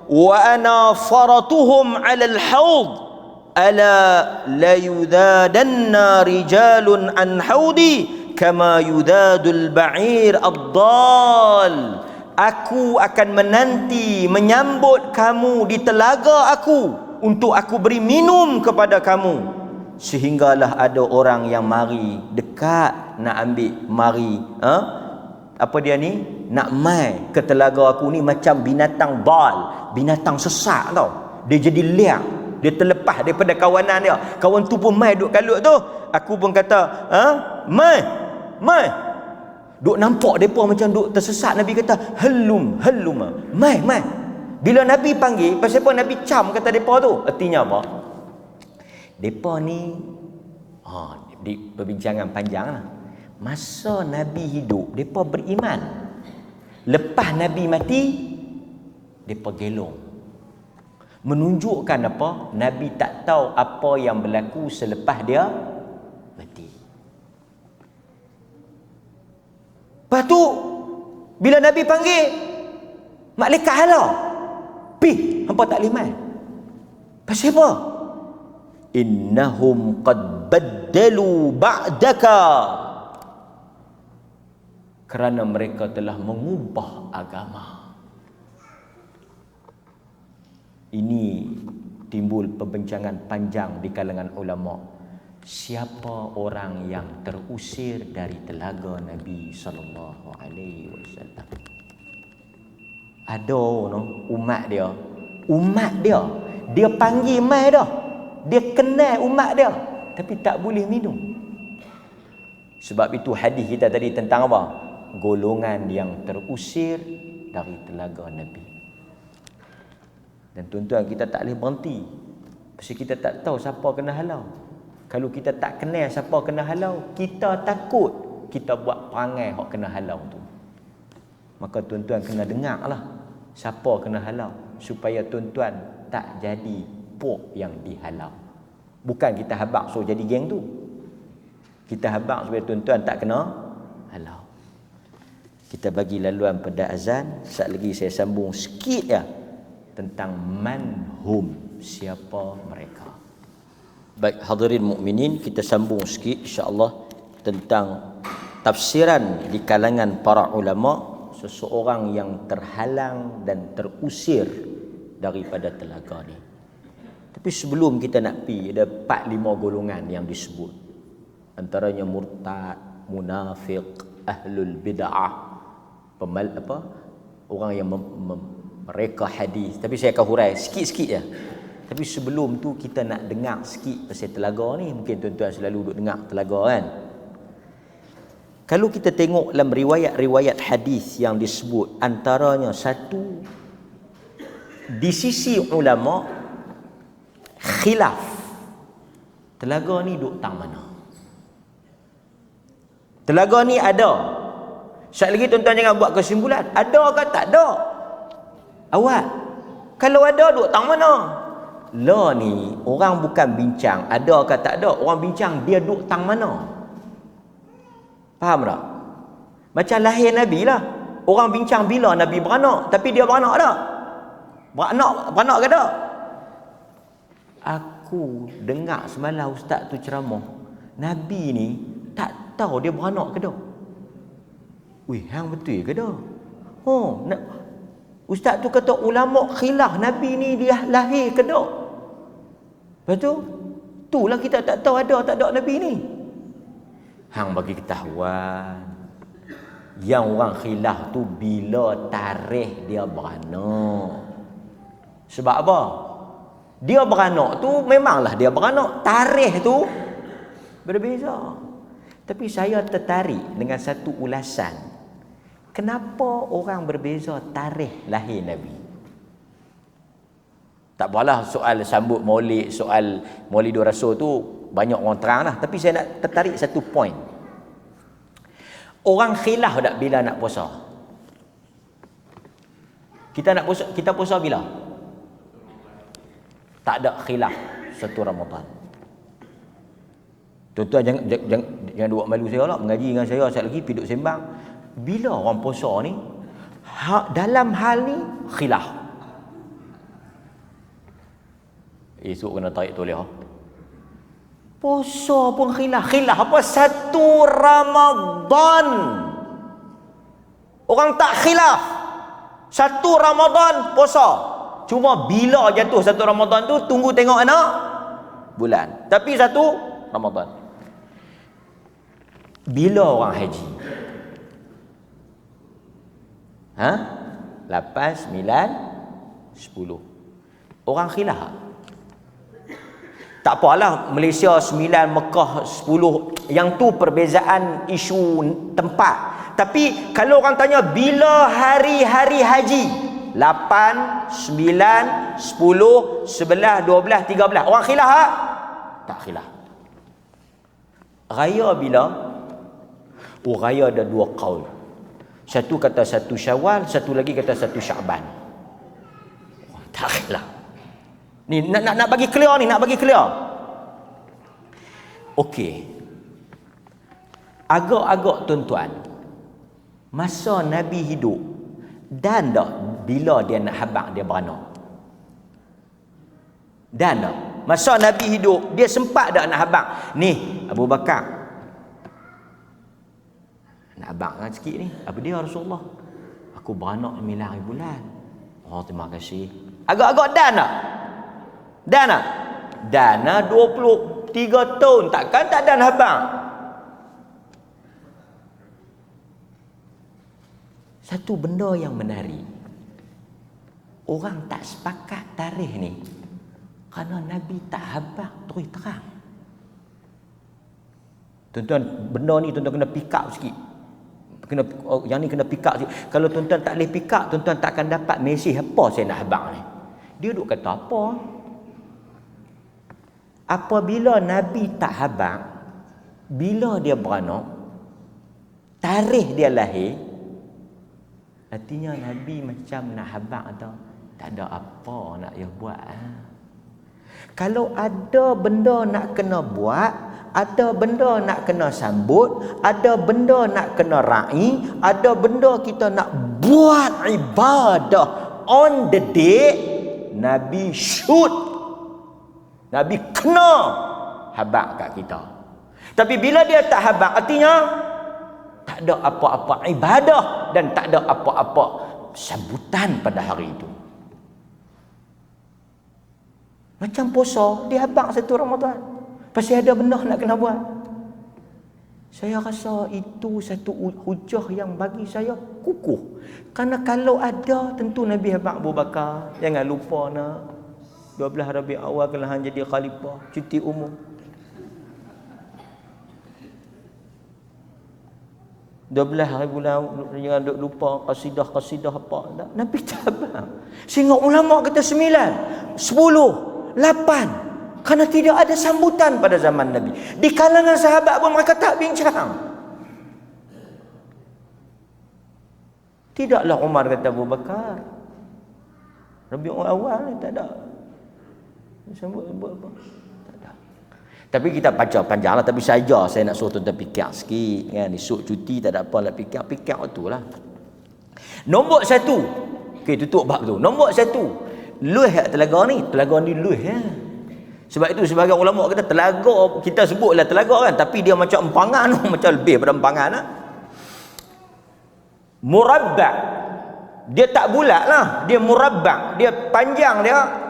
Wa ana faratuhum 'ala al-haud. Ala la yudadanna rijalun an haudi kama yudadul ba'ir ad-dal. Aku akan menanti menyambut kamu di telaga aku untuk aku beri minum kepada kamu, sehinggalah ada orang yang mari dekat nak ambil apa dia ni, nak mai ke telaga aku ni macam binatang dal, binatang sesat tau. Dia jadi liar, dia terlepas daripada kawanan dia. Kawan tu pun mai duk kalut tu. Aku pun kata, mai. Duk nampak depa macam duk tersesat. Nabi kata, halum. Mai. Bila Nabi panggil, pasal apa Nabi cam kata depa tu? Artinya apa? Depa ni di perbincangan panjang lah. Masa Nabi hidup, depa beriman. Lepas Nabi mati, depa gelong. Menunjukkan apa? Nabi tak tahu apa yang berlaku selepas dia mati. Lepas tu, bila Nabi panggil, malaikat halau. Pi, hampa tak boleh mai. Pasal apa? Innahum qad baddalu ba'daka. Kerana mereka telah mengubah agama. Ini timbul perbincangan panjang di kalangan ulama. Siapa orang yang terusir dari telaga Nabi sallallahu alaihi wasallam? Ada umat dia panggil mai dah, dia kenal umat dia, tapi tak boleh minum. Sebab itu hadis kita tadi tentang apa? Golongan yang terusir dari telaga Nabi. Dan tuan-tuan, kita tak boleh berhenti, pasal kita tak tahu siapa kena halau. Kalau kita tak kenal siapa kena halau, kita takut kita buat perangai hak kena halau tu. Maka tuan-tuan kena dengar lah siapa kena halau, supaya tuan-tuan tak jadi pok yang dihalau. Bukan kita habaq so jadi geng tu. Kita habaq supaya tuan-tuan tak kena halau. Kita bagi laluan pada azan. Sekejap lagi saya sambung sikit ya tentang manhum, siapa mereka. Baik hadirin mukminin, kita sambung sikit insya-Allah tentang tafsiran di kalangan para ulama seseorang yang terhalang dan terusir daripada telaga ni. Tapi sebelum kita nak pi, ada 4-5 golongan yang disebut. Antaranya murtad, munafik, ahlul bid'ah, orang yang mereka hadis. Tapi saya akan hurai sikit-sikit je. Tapi sebelum tu kita nak dengar sikit pasal telaga ni. Mungkin tuan-tuan selalu duduk dengar telaga kan. Kalau kita tengok dalam riwayat-riwayat hadis yang disebut, antaranya satu, di sisi ulama khilaf, telaga ni duduk tang mana. Telaga ni ada. Sekali lagi tuan-tuan jangan buat kesimpulan, ada ke tak ada. Awak, kalau ada duduk tang mana? Lah ni orang bukan bincang ada ke tak ada, orang bincang dia duduk tang mana. Faham tak? Macam lahir Nabi lah. Orang bincang bila Nabi beranak, tapi dia beranak tak? Beranak ke tak? Aku dengar semalam ustaz tu ceramah, Nabi ni tak tahu dia beranak ke tak. Weh, hang betul ke tak? Ustaz tu kata ulama khilaf Nabi ni dia lahir ke tak. Betul? Itulah kita tak tahu ada tak ada Nabi ni. Hang bagi ketahuan yang orang khilaf tu bila tarikh dia beranak. Sebab apa? Dia beranak tu memanglah dia beranak, tarikh tu berbeza. Tapi saya tertarik dengan satu ulasan. Kenapa orang berbeza tarikh lahir Nabi? Tak apalah soal sambut Maulid, soal Maulidur Rasul tu banyak orang terang lah. Tapi saya nak tertarik satu point. Orang khilaf tak bila nak puasa? Kita puasa bila? Tak ada khilaf 1 Ramadan. Tuan-tuan jangan buat malu saya lah. Mengaji dengan saya sekali lagi piduk sembang. Bila orang puasa ni, dalam hal ni khilaf. Esok kena tarik tulis. Puasa pun khilaf. Khilaf apa? 1 Ramadan. Orang tak khilaf 1 Ramadan puasa. Cuma bila jatuh 1 Ramadan tu tunggu tengok anak bulan. Tapi 1 Ramadan. Bila orang haji? 8, 9, 10. Orang khilaf. Tak apalah Malaysia 9, Mekah 10. Yang tu perbezaan isu tempat. Tapi kalau orang tanya bila hari-hari haji, 8, 9, 10, 11, 12, 13. Orang khilaf tak? Tak khilaf. Raya bila? Oh, raya ada dua qaul. Satu kata 1 Syawal, satu lagi kata 1 Syaban. Oh, tak khilaf. Ni nak bagi clear ni, nak bagi clear. Okey. Agak-agak tuan-tuan, masa Nabi hidup dan tak bila dia nak habaq dia beranak? Dan tak masa Nabi hidup dia sempat tak nak habaq? Ni Abu Bakar nak habaq kan sikit ni. Apa dia Rasulullah? Aku beranak 9 hari bulan. Oh, terima kasih. Agak-agak dan tak? Dan tak? Dan 23 tahun takkan tak dan habaq? Satu benda yang menarik, orang tak sepakat tarikh ni kerana Nabi tak habaq terus terang. Tuan-tuan, benda ni tuan-tuan kena pick up sikit. Yang ni kena pick up sikit. Kalau tuan-tuan tak boleh pick up, tuan-tuan tak akan dapat mesej apa saya nak habaq ni. Dia duk kata apa? Apabila Nabi tak habaq, bila dia beranak, tarikh dia lahir, artinya Nabi macam nak habaq atau tak ada apa nak dia buat. Kalau ada benda nak kena buat, ada benda nak kena sambut, ada benda nak kena ra'i, ada benda kita nak buat ibadah on the day, Nabi shoot, Nabi kena habaq kat kita. Tapi bila dia tak habaq, artinya tak ada apa-apa ibadah dan tak ada apa-apa sambutan pada hari itu. Macam puasa, dia habaq 1 Ramadan. Pasti ada benda nak kena buat. Saya rasa itu satu hujah yang bagi saya kukuh. Kerana kalau ada, tentu Nabi habaq Abu Bakar. Jangan lupa nak 12 Rabiul Awal kalau hang jadi khalifah, cuti umum. 12 hari bulan, jangan duk lupa qasidah apa. Nabi tak habaq. Sehingga ulama kata 9, 10, 8. Kerana tidak ada sambutan pada zaman Nabi. Di kalangan sahabat pun mereka tak bincang. Tidaklah Umar kata Abu Bakar. Rabiul Awal ni tak ada sambut apa. Tapi kita baca panjang lah. Tapi saja saya nak suruh tuan-tuan fikir sikit kan. Esok cuti tak ada apa nak fikir waktu lah. Nombor 1. Okey, tutup bab tu. Nombor 1. Luih telaga ni. Telaga ni luih ya. Sebab itu sebagai ulama kata telaga, kita sebutlah telaga kan. Tapi dia macam empangan. Macam lebih pada empangan lah. Murabbak. Dia tak bulat lah. Dia murabbak. Dia panjang dia.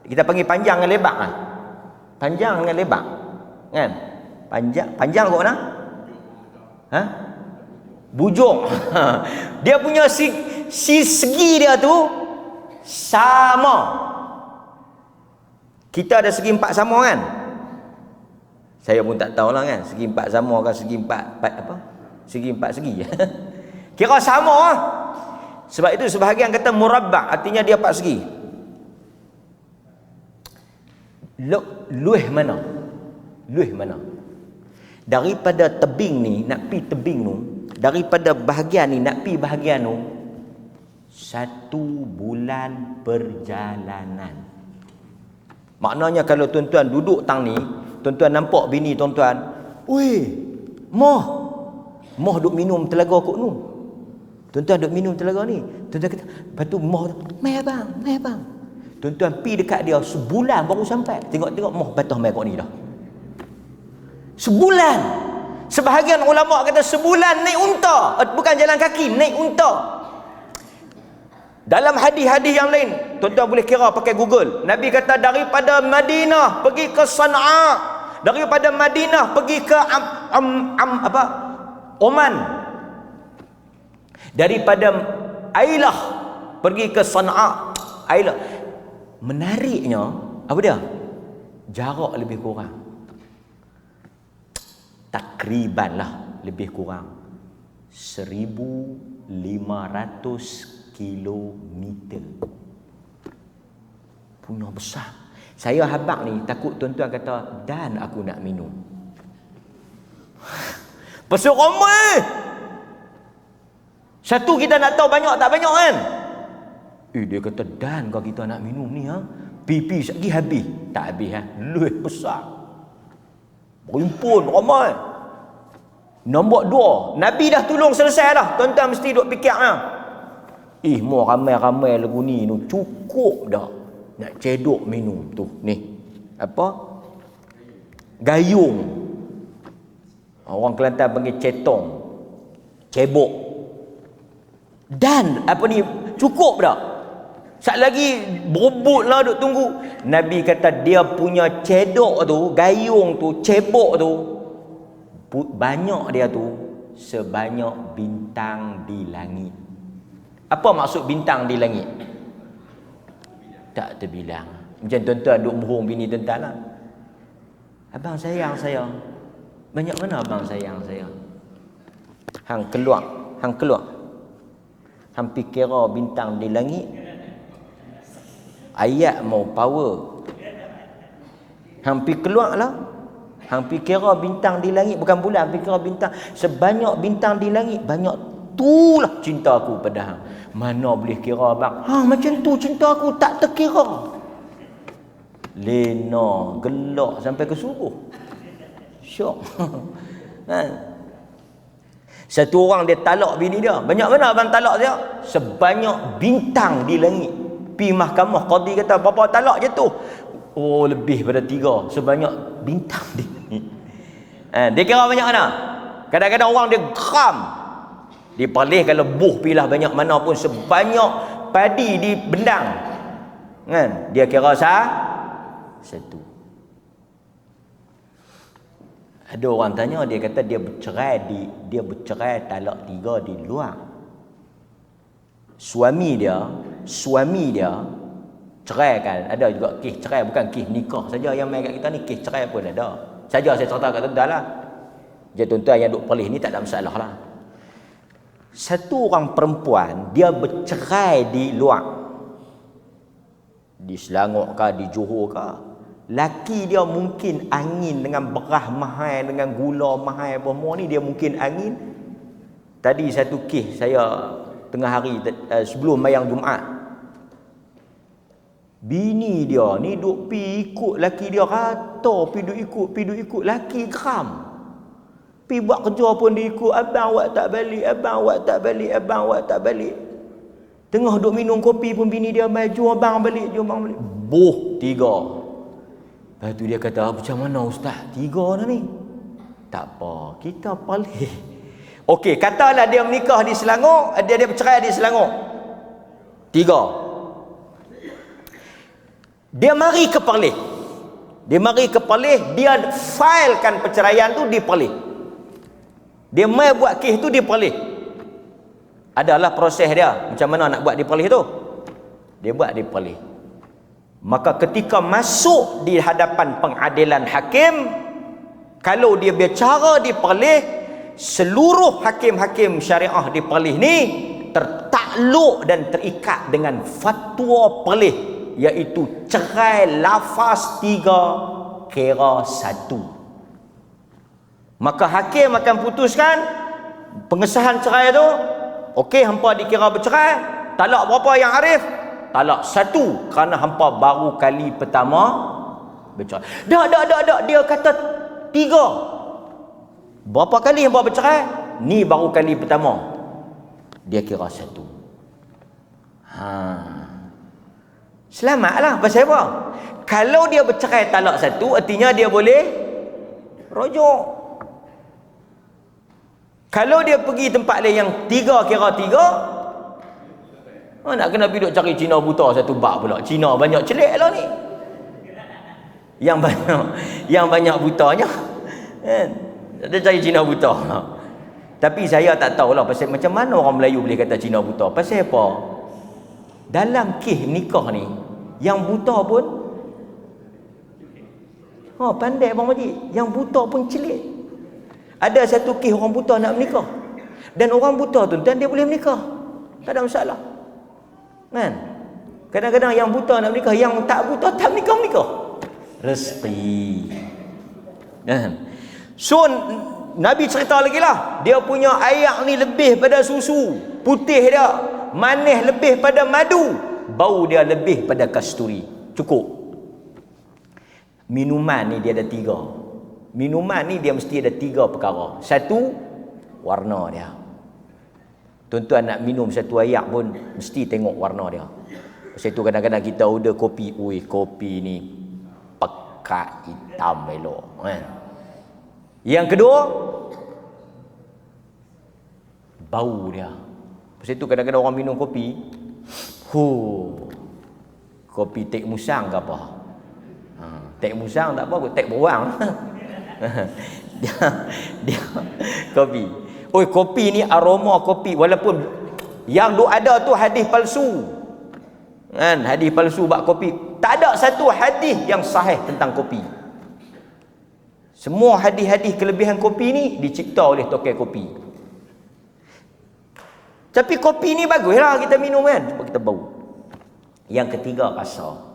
Kita panggil panjang dengan lebar lah. Panjang dengan lebar kan? Panjang kat mana? Ha? Bujung. Dia punya segi dia tu sama. Kita ada segi 4 sama kan? Saya pun tak tahulah kan, segi 4 sama ke segi 4 apa? Segi 4 segi. Kira sama lah. Sebab itu sebahagian kata murabbak, artinya dia 4 segi. Luih mana? Luih mana? Daripada tebing ni nak pi tebing tu, daripada bahagian ni nak pi bahagian tu, 1 bulan perjalanan. Maknanya kalau tuan-tuan duduk tang ni, tuan-tuan nampak bini tuan-tuan, "Oi, moh duk minum telaga kok nu." Tuan-tuan duk minum telaga ni. Tuan-tuan kata, "Lepas tu moh, mai abang." Tuan-tuan pi dekat dia sebulan baru sampai. Tengok-tengok moh batah mai kok ni dah. Sebulan. Sebahagian ulama kata sebulan naik unta, bukan jalan kaki, naik unta. Dalam hadis-hadis yang lain, tuan-tuan boleh kira pakai Google. Nabi kata daripada Madinah pergi ke Sana'a, daripada Madinah pergi ke Oman, daripada Ailah pergi ke Sana'a, Ailah. Menariknya apa dia? Jarak lebih kurang. Takriban lah lebih kurang 1,500 kilometer. Punya besar. Saya habaq ni takut tuan-tuan kata, dan aku nak minum. Pasal ramai. Satu kita nak tahu banyak tak banyak kan? Dia kata, dan kalau kita nak minum ni pipi sekali habis. Tak habis Luih besar. Berimpun ramai. Nombor 2, Nabi dah tolong selesai dah. Tuan-tuan mesti duk fikir mau ramai-ramai lagu ni cukup dah. Nak cedok minum tu. Ni. Apa? Gayung. Orang Kelantan panggil cetong. Cebok. Dan apa ni? Cukup dah. Sat lagi berebut lah duk tunggu. Nabi kata dia punya cedok tu, gayung tu, cebok tu, banyak dia tu sebanyak bintang di langit. Apa maksud bintang di langit? Tak terbilang. Macam tuan-tuan duk bohong bini tuan-tuan lah. Abang sayang saya. Banyak mana abang sayang saya? Hang keluar. Hampir kira bintang di langit. Ayat mau power. Hampir keluar lah. Hampir kira bintang di langit. Bukan bulan, hampir kira bintang. Sebanyak bintang di langit, banyak itulah cinta aku pada hang. Mana boleh kira bang? Macam tu cinta aku tak terkira. Lena gelak sampai ke subuh. Syok. Satu orang dia talak bini dia. Banyak mana abang talak dia? Sebanyak bintang di langit. Pi mahkamah, qadi kata berapa talak je tu? Lebih pada 3. Sebanyak bintang di langit. Dia kira banyak mana? Kadang-kadang orang dia geram. Dia paling kalau buh pilah banyak mana pun, sebanyak padi di bendang. Kan? Dia kira satu. Ada orang tanya, dia kata dia bercerai talak 3 di luar. Suami dia cerai kan. Ada juga kes cerai, bukan kes nikah saja yang main kat kita ni, kes cerai pun ada. Saja saya cerita kat tuan-tuan lah. Jadi tuan-tuan yang duk pelih ni tak ada masalah lah. Satu orang perempuan, dia bercerai di luar. Di Selangor kah, di Johor kah. Laki dia mungkin angin dengan berah mahal, dengan gula mahal, semua ni dia mungkin angin. Tadi satu kes saya tengah hari sebelum mayang Jumaat. Bini dia ni duk pi ikut laki dia kata, pi duk ikut laki geram. Pi buat kerja pun dia ikut, abang awak tak balik, abang awak tak balik, abang awak tak balik. Tengah duk minum kopi pun bini dia mai, jom abang balik, jom abang balik. Boh 3. Lepas tu dia kata, macam mana ustaz? 3 dah ni. Tak apa, kita palih. Okey, katalah dia menikah di Selangor, dia bercerai di Selangor. 3. Dia mari ke Perlis. Dia filekan perceraian tu di Perlis. Dia mai buat kes tu di Perlis. Adalah proses dia. Macam mana nak buat di Perlis tu? Dia buat di Perlis. Maka ketika masuk di hadapan pengadilan hakim, kalau dia bicara di Perlis, seluruh hakim-hakim syariah di Perlis ni tertakluk dan terikat dengan fatwa Perlis, iaitu cerai lafaz 3 kira 1. Maka hakim akan putuskan pengesahan cerai tu. Okey, hampa dikira bercerai. Talak berapa yang arif? Talak 1, kerana hampa baru kali pertama bercerai. Tak. Dia kata 3. Berapa kali hampa bercerai? Ni baru kali pertama. Dia kira 1. Selamatlah. Pasal apa? Kalau dia bercerai talak 1, artinya dia boleh rujuk. Kalau dia pergi tempat lain yang 3 kira 3, nak kena pergi duk cari Cina buta satu bak pula. Cina banyak celik lah ni. Yang banyak butanya. Dia cari Cina buta. Tapi saya tak tahulah pasal macam mana orang Melayu boleh kata Cina buta. Pasal apa? Dalam kes nikah ni, yang buta pun pandai Abang Majid. Yang buta pun celik. Ada satu kes orang buta nak menikah. Dan orang buta tu dia boleh menikah. Tak ada masalah. Kan? Kadang-kadang yang buta nak menikah, yang tak buta tak menikah. Rezeki. Kan? So Nabi cerita lagi lah, dia punya air ni lebih pada susu, putih dia, manis lebih pada madu, bau dia lebih pada kasturi. Cukup. Minuman ni dia ada 3. Minuman ni dia mesti ada 3 perkara. Satu, warna dia. Tuan-tuan nak minum satu air pun mesti tengok warna dia. Sebab itu kadang-kadang kita order kopi, ui kopi ni pekat hitam elok, kan? Yang kedua, bau dia. Sebab itu kadang-kadang orang minum kopi, kopi tek musang ke apa? Tek musang tak apa, tek bawang. dia kopi. Oi, kopi ni aroma kopi, walaupun yang ada tu hadis palsu. Kan, hadis palsu bab kopi. Tak ada satu hadis yang sahih tentang kopi. Semua hadis-hadis kelebihan kopi ni dicipta oleh tokai kopi. Tapi kopi ni baguslah kita minum, kan, sebab kita bau. Yang ketiga, rasa.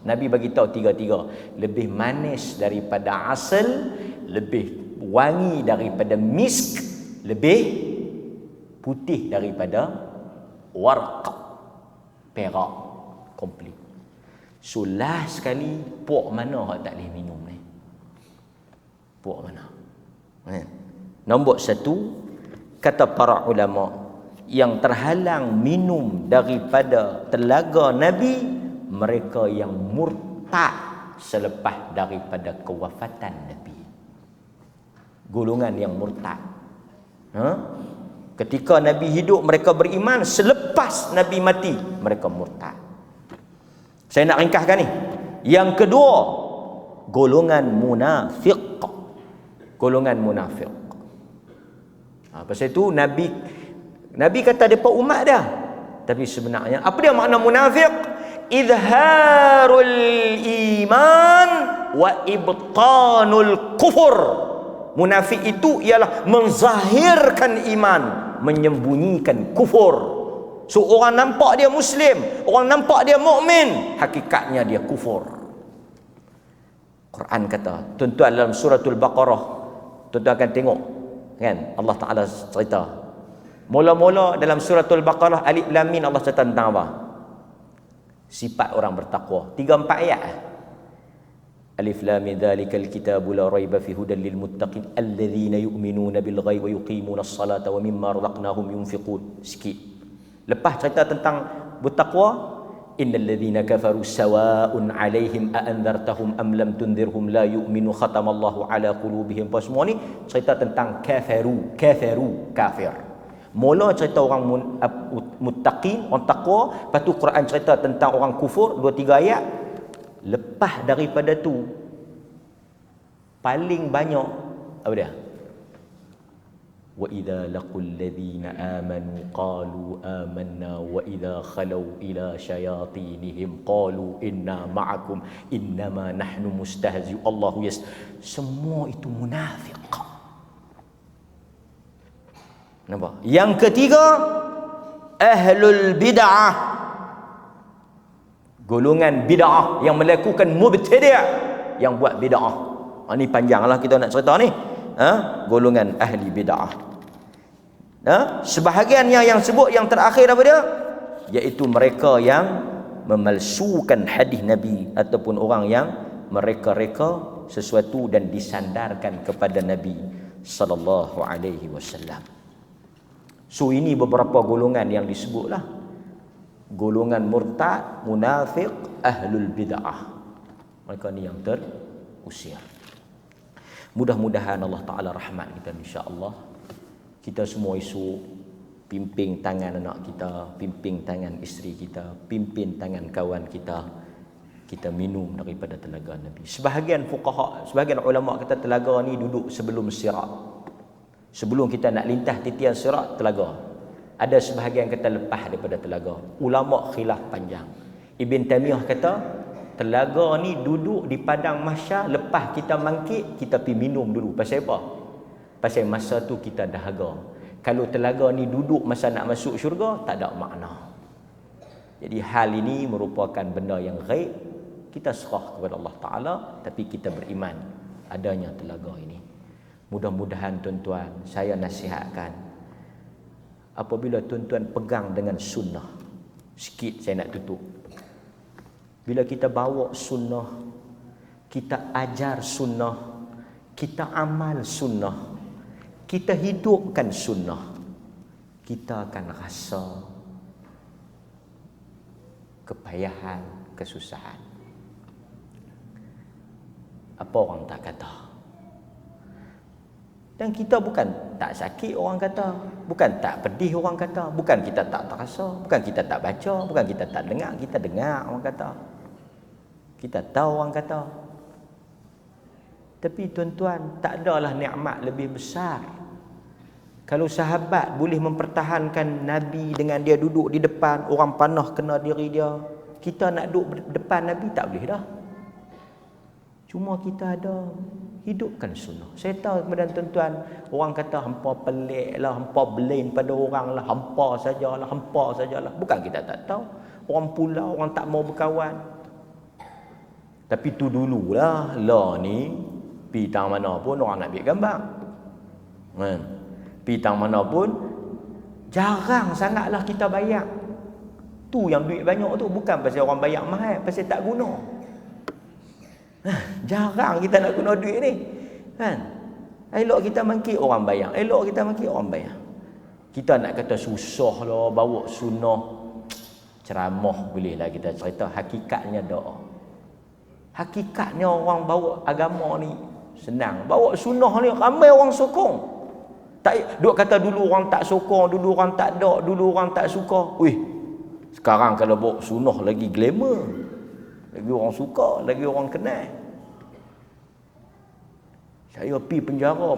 Nabi bagi tahu 3. Lebih manis daripada asal, lebih wangi daripada misk, lebih putih daripada warq, perak, komplit. So last sekali, puak mana hak tak boleh minum ni? Puak mana? Nombor 1, kata para ulama, yang terhalang minum daripada telaga Nabi, mereka yang murtad selepas daripada kewafatan Nabi. Golongan yang murtad. Ketika Nabi hidup mereka beriman, selepas Nabi mati mereka murtad. Saya nak ringkaskan ni. Yang kedua, golongan munafik. Golongan munafik. Pasal itu Nabi kata depa umat dia. Tapi sebenarnya apa dia makna munafik? Izharul iman wa ibtanul kufur. Munafik itu ialah menzahirkan iman, menyembunyikan kufur. So orang nampak dia Muslim, orang nampak dia mukmin, hakikatnya dia kufur. Quran kata, tuan-tuan dalam suratul Baqarah, tuan-tuan akan tengok, kan, Allah Taala cerita. Mula-mula dalam suratul Baqarah alif lam mim Allah cerita tentang apa? Sifat orang bertakwa. 3-4 ayat. Alif lam mim dzalikal kitabu la raiba fi hudal lil muttaqin alladzina yu'minuna bil ghaibi wa yuqimuna as-salata wa mimma razaqnahum yunfiqun. Sikit. Lepas cerita tentang bertakwa, innal ladzina kafaru sawa'un 'alaihim a anzartahum am lam tunzirhum la yu'minu khatamallahu 'ala qulubihim. Pas semua ni cerita tentang kafir. Mula cerita orang muttaqin, orang takwa, lepas tu Quran cerita tentang orang kufur 2-3 ayat. Lepas daripada tu paling banyak apa dia? Wa idza laqul ladzina amanu qalu amanna wa idza khalau ila syayatinihim qalu inna ma'akum innama nahnu mustahzi. Allahu semua itu munafik. Nampak? Yang ketiga, ahlul bid'ah. Golongan bid'ah yang melakukan mubtadi', yang buat bid'ah. Ini panjanglah kita nak cerita ni. Golongan ahli bid'ah. Sebahagiannya yang sebut yang terakhir apa dia? Iaitu mereka yang memalsukan hadis Nabi, ataupun orang yang mereka-reka sesuatu dan disandarkan kepada Nabi sallallahu alaihi wasallam. So ini beberapa golongan yang disebutlah. Golongan murtad, munafik, ahlul bid'ah. Mereka ni yang terusir. Mudah-mudahan Allah Ta'ala rahmat kita, insya-Allah. Kita semua esok pimpin tangan anak kita, pimpin tangan isteri kita, pimpin tangan kawan kita. Kita minum daripada telaga Nabi. Sebahagian fuqaha, sebahagian ulama kata telaga ni duduk sebelum sirat. Sebelum kita nak lintas titian sirat, telaga. Ada sebahagian kata lepas daripada telaga. Ulama khilaf panjang. Ibn Taymiyah kata telaga ni duduk di padang mahsyar, lepas kita bangkit kita pergi minum dulu. Pasal apa? Pasal masa tu kita dahaga. Kalau telaga ni duduk masa nak masuk syurga, tak ada makna. Jadi hal ini merupakan benda yang ghaib. Kita serah kepada Allah Ta'ala, tapi kita beriman adanya telaga ini. Mudah-mudahan tuan-tuan, saya nasihatkan, apabila tuan-tuan pegang dengan sunnah, sikit saya nak tutup. Bila kita bawa sunnah, kita ajar sunnah, kita amal sunnah, kita hidupkan sunnah, kita akan rasa kepayahan, kesusahan. Apa orang tak kata? Dan kita bukan tak sakit orang kata, bukan tak pedih orang kata, bukan kita tak terasa, bukan kita tak baca, bukan kita tak dengar, kita dengar orang kata. Kita tahu orang kata. Tapi tuan-tuan, tak adalah nikmat lebih besar. Kalau sahabat boleh mempertahankan Nabi dengan dia duduk di depan, orang panah kena diri dia. Kita nak duduk depan Nabi tak boleh dah. Cuma kita ada hidupkan sunnah. Saya tahu kemudian tuan-tuan, orang kata hampa pelik lah, hampa blame pada orang lah, hampa sajalah. Bukan kita tak tahu. Orang pulau, orang tak mau berkawan. Tapi tu dululah, lah ni pi tang mana pun orang nak ambil gambar. Kan? Pi tang mana pun jarang sangatlah kita bayar. Tu yang duit banyak tu bukan pasal orang bayar mahal, pasal tak guna. Jarang kita nak guna duit ni, kan? Elok kita mangkit orang bayar, kita nak kata susah lah bawa sunnah, ceramah boleh lah kita cerita. Hakikatnya doa, hakikatnya orang bawa agama ni senang. Bawa sunnah ni ramai orang sokong. Tak duk kata dulu orang tak sokong, dulu orang tak ada, dulu orang tak suka. Sekarang kalau bawa sunnah lagi glamour, lagi orang suka, lagi orang kenal. Saya pergi penjara,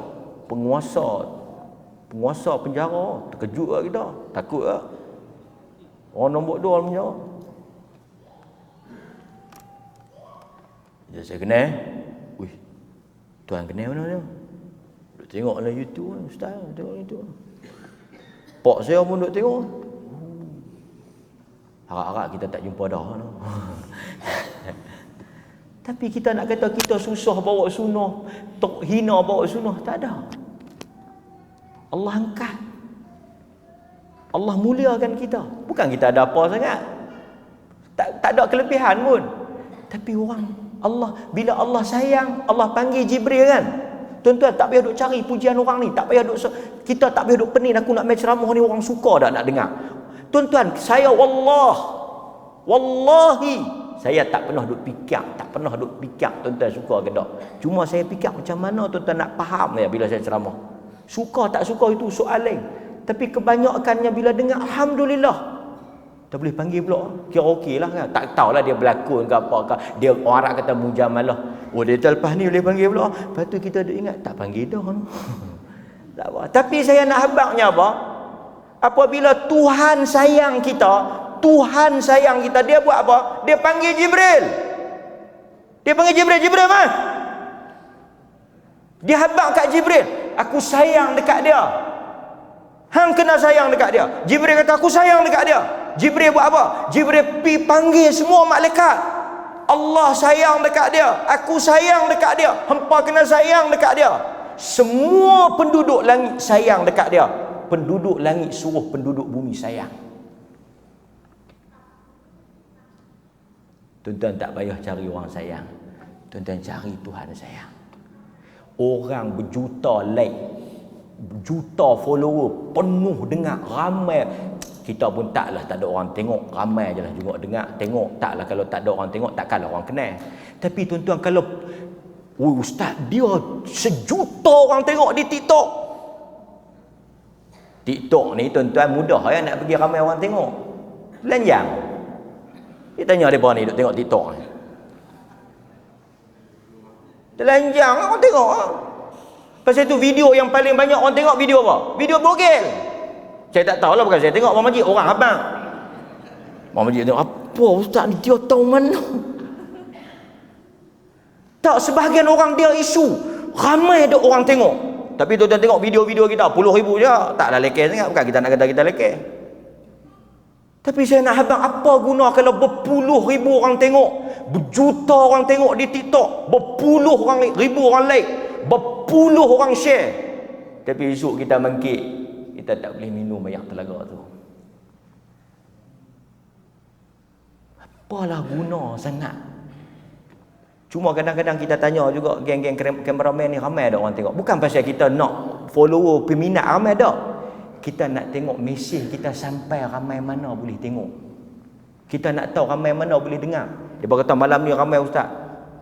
penguasa penjara, terkejut lah kita, takut lah. Orang nombor 2 dalam penjara. Jadi saya kenal, tuan kenal mana dia? Duk tengok dalam YouTube, ustaz, tengok YouTube. Pak saya pun duk tengok. Harap-harap kita tak jumpa dah. Tapi kita nak kata kita susah bawa sunnah, hina bawa sunnah, tak ada. Allah angkat, Allah muliakan kita. Bukan kita ada apa sangat, tak ada kelebihan pun. Tapi orang Allah, bila Allah sayang, Allah panggil Jibril kan. Tuan-tuan, tak payah duk cari pujian orang ni, tak payah duk, kita tak payah duk pening aku nak main ceramah ni, orang suka tak nak dengar. Tuan-tuan, saya wallahi saya tak pernah duk fikir, tuan-tuan suka ke tak. Cuma saya fikir macam mana tuan-tuan nak faham ya bila saya ceramah. Suka tak suka itu soal lain. Tapi kebanyakannya bila dengar alhamdulillah. Tak boleh panggil pula. Kira okey lah kan. Tak tahulah dia berlakon ke apa ke. Dia orang kata mujamalah. Dia lepas ni boleh panggil pula. Lepas tu kita duk ingat tak panggil dah. Tak apa. Tapi saya nak habaknya apa? Apabila Tuhan sayang kita, dia buat apa? Dia panggil Jibril. Jibril mah. Dia habaq kat Jibril, aku sayang dekat dia. Hang kena sayang dekat dia. Jibril kata aku sayang dekat dia. Jibril buat apa? Jibril pi panggil semua malaikat. Allah sayang dekat dia, aku sayang dekat dia, hampa kena sayang dekat dia. Semua penduduk langit sayang dekat dia. Penduduk langit suruh penduduk bumi sayang. Tuan-tuan tak payah cari orang sayang, tuan-tuan cari Tuhan sayang. Orang berjuta like, berjuta follower, penuh dengar, ramai. Kita pun taklah tak ada orang tengok, ramai je lah juga dengar, tengok. Taklah kalau tak ada orang tengok, takkanlah orang kenal. Tapi tuan-tuan, kalau ustaz dia 1 juta orang tengok di TikTok. TikTok ni tuan-tuan mudah ya nak pergi ramai orang tengok. Telanjang. Dia tanya mereka ni duk tengok TikTok ni. Telanjang orang tengok. Pasal tu video yang paling banyak orang tengok video apa? Video bogel. Saya tak tahulah, bukan saya tengok Abang Majid, orang abang. Abang Majid tengok, apa ustaz ni dia tahu mana? Tak, sebahagian orang dia isu, ramai ada orang tengok. Tapi tuan-tuan tengok video-video kita, puluh ribu je. Taklah lekeh sangat, bukan kita nak kata kita lekeh. Tapi saya nak habang, apa guna kalau berpuluh ribu orang tengok, berjuta orang tengok di TikTok, berpuluh ribu orang like, berpuluh orang share, tapi esok kita mangkit, kita tak boleh minum air telaga tu. Apalah guna sangat? Cuma kadang-kadang kita tanya juga, geng-geng kameraman ni ramai dah orang tengok. Bukan pasal kita nak follower, peminat ramai dah. Kita nak tengok mesej kita sampai ramai mana boleh tengok. Kita nak tahu ramai mana boleh dengar. Dia berkata malam ni ramai ustaz,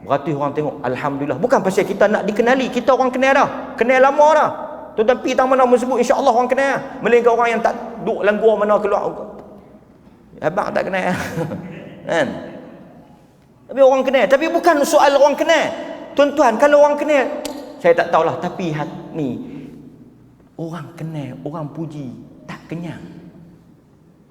beratus orang tengok. Alhamdulillah. Bukan pasal kita nak dikenali. Kita orang kenal dah. Kenal lama dah. Tuan-tuan pi tang mana sebut insya-Allah orang kenal. Melainkan orang yang tak duduk dalam gua mana keluar. Abang tak kenal. Kan? Tapi orang kenal. Tapi bukan soal orang kenal. Tuan-tuan, kalau orang kenal, saya tak tahulah. Tapi ni, orang kenal, orang puji, tak kenyang.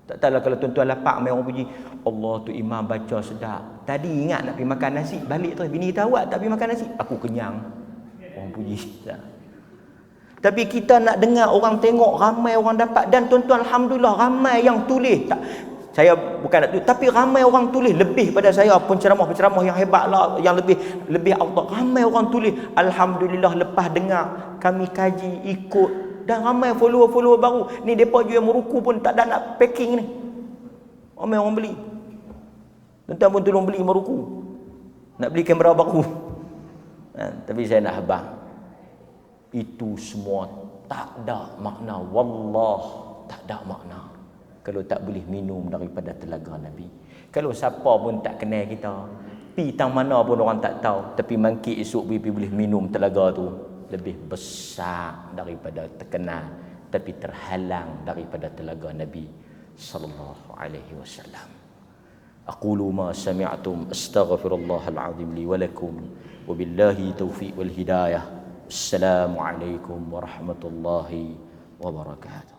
Tak tahulah kalau tuan-tuan lapak main orang puji, Allah tu imam baca sedap. Tadi ingat nak pergi makan nasi, balik tu bini kita awak tak pergi makan nasi, aku kenyang. Orang puji. Tapi kita nak dengar orang tengok, ramai orang dapat. Dan tuan-tuan, alhamdulillah ramai yang tulis. Tak, saya bukan nak tulis, tapi ramai orang tulis lebih pada saya penceramah-penceramah yang hebat lah, yang lebih Allah. Ramai orang tulis, alhamdulillah lepas dengar kami kaji ikut. Dan ramai follower-follower baru. Ni depa jual meruku pun tak ada nak packing ni. Ramai orang beli. Tuan-tuan pun tolong beli meruku. Nak beli kamera baru. Tapi saya nak habang, itu semua tak ada makna. Wallah, tak ada makna kalau tak boleh minum daripada telaga Nabi. Kalau siapa pun tak kenal kita, pi tang mana pun orang tak tahu, tapi mangkit esok boleh minum telaga tu, lebih besar daripada terkenal tapi terhalang daripada telaga Nabi sallallahu alaihi wasallam. Aqulu ma sami'tum astaghfirullahal azim li wa lakum wa billahi taufiq wal hidayah. Assalamu alaikum warahmatullahi wabarakatuh.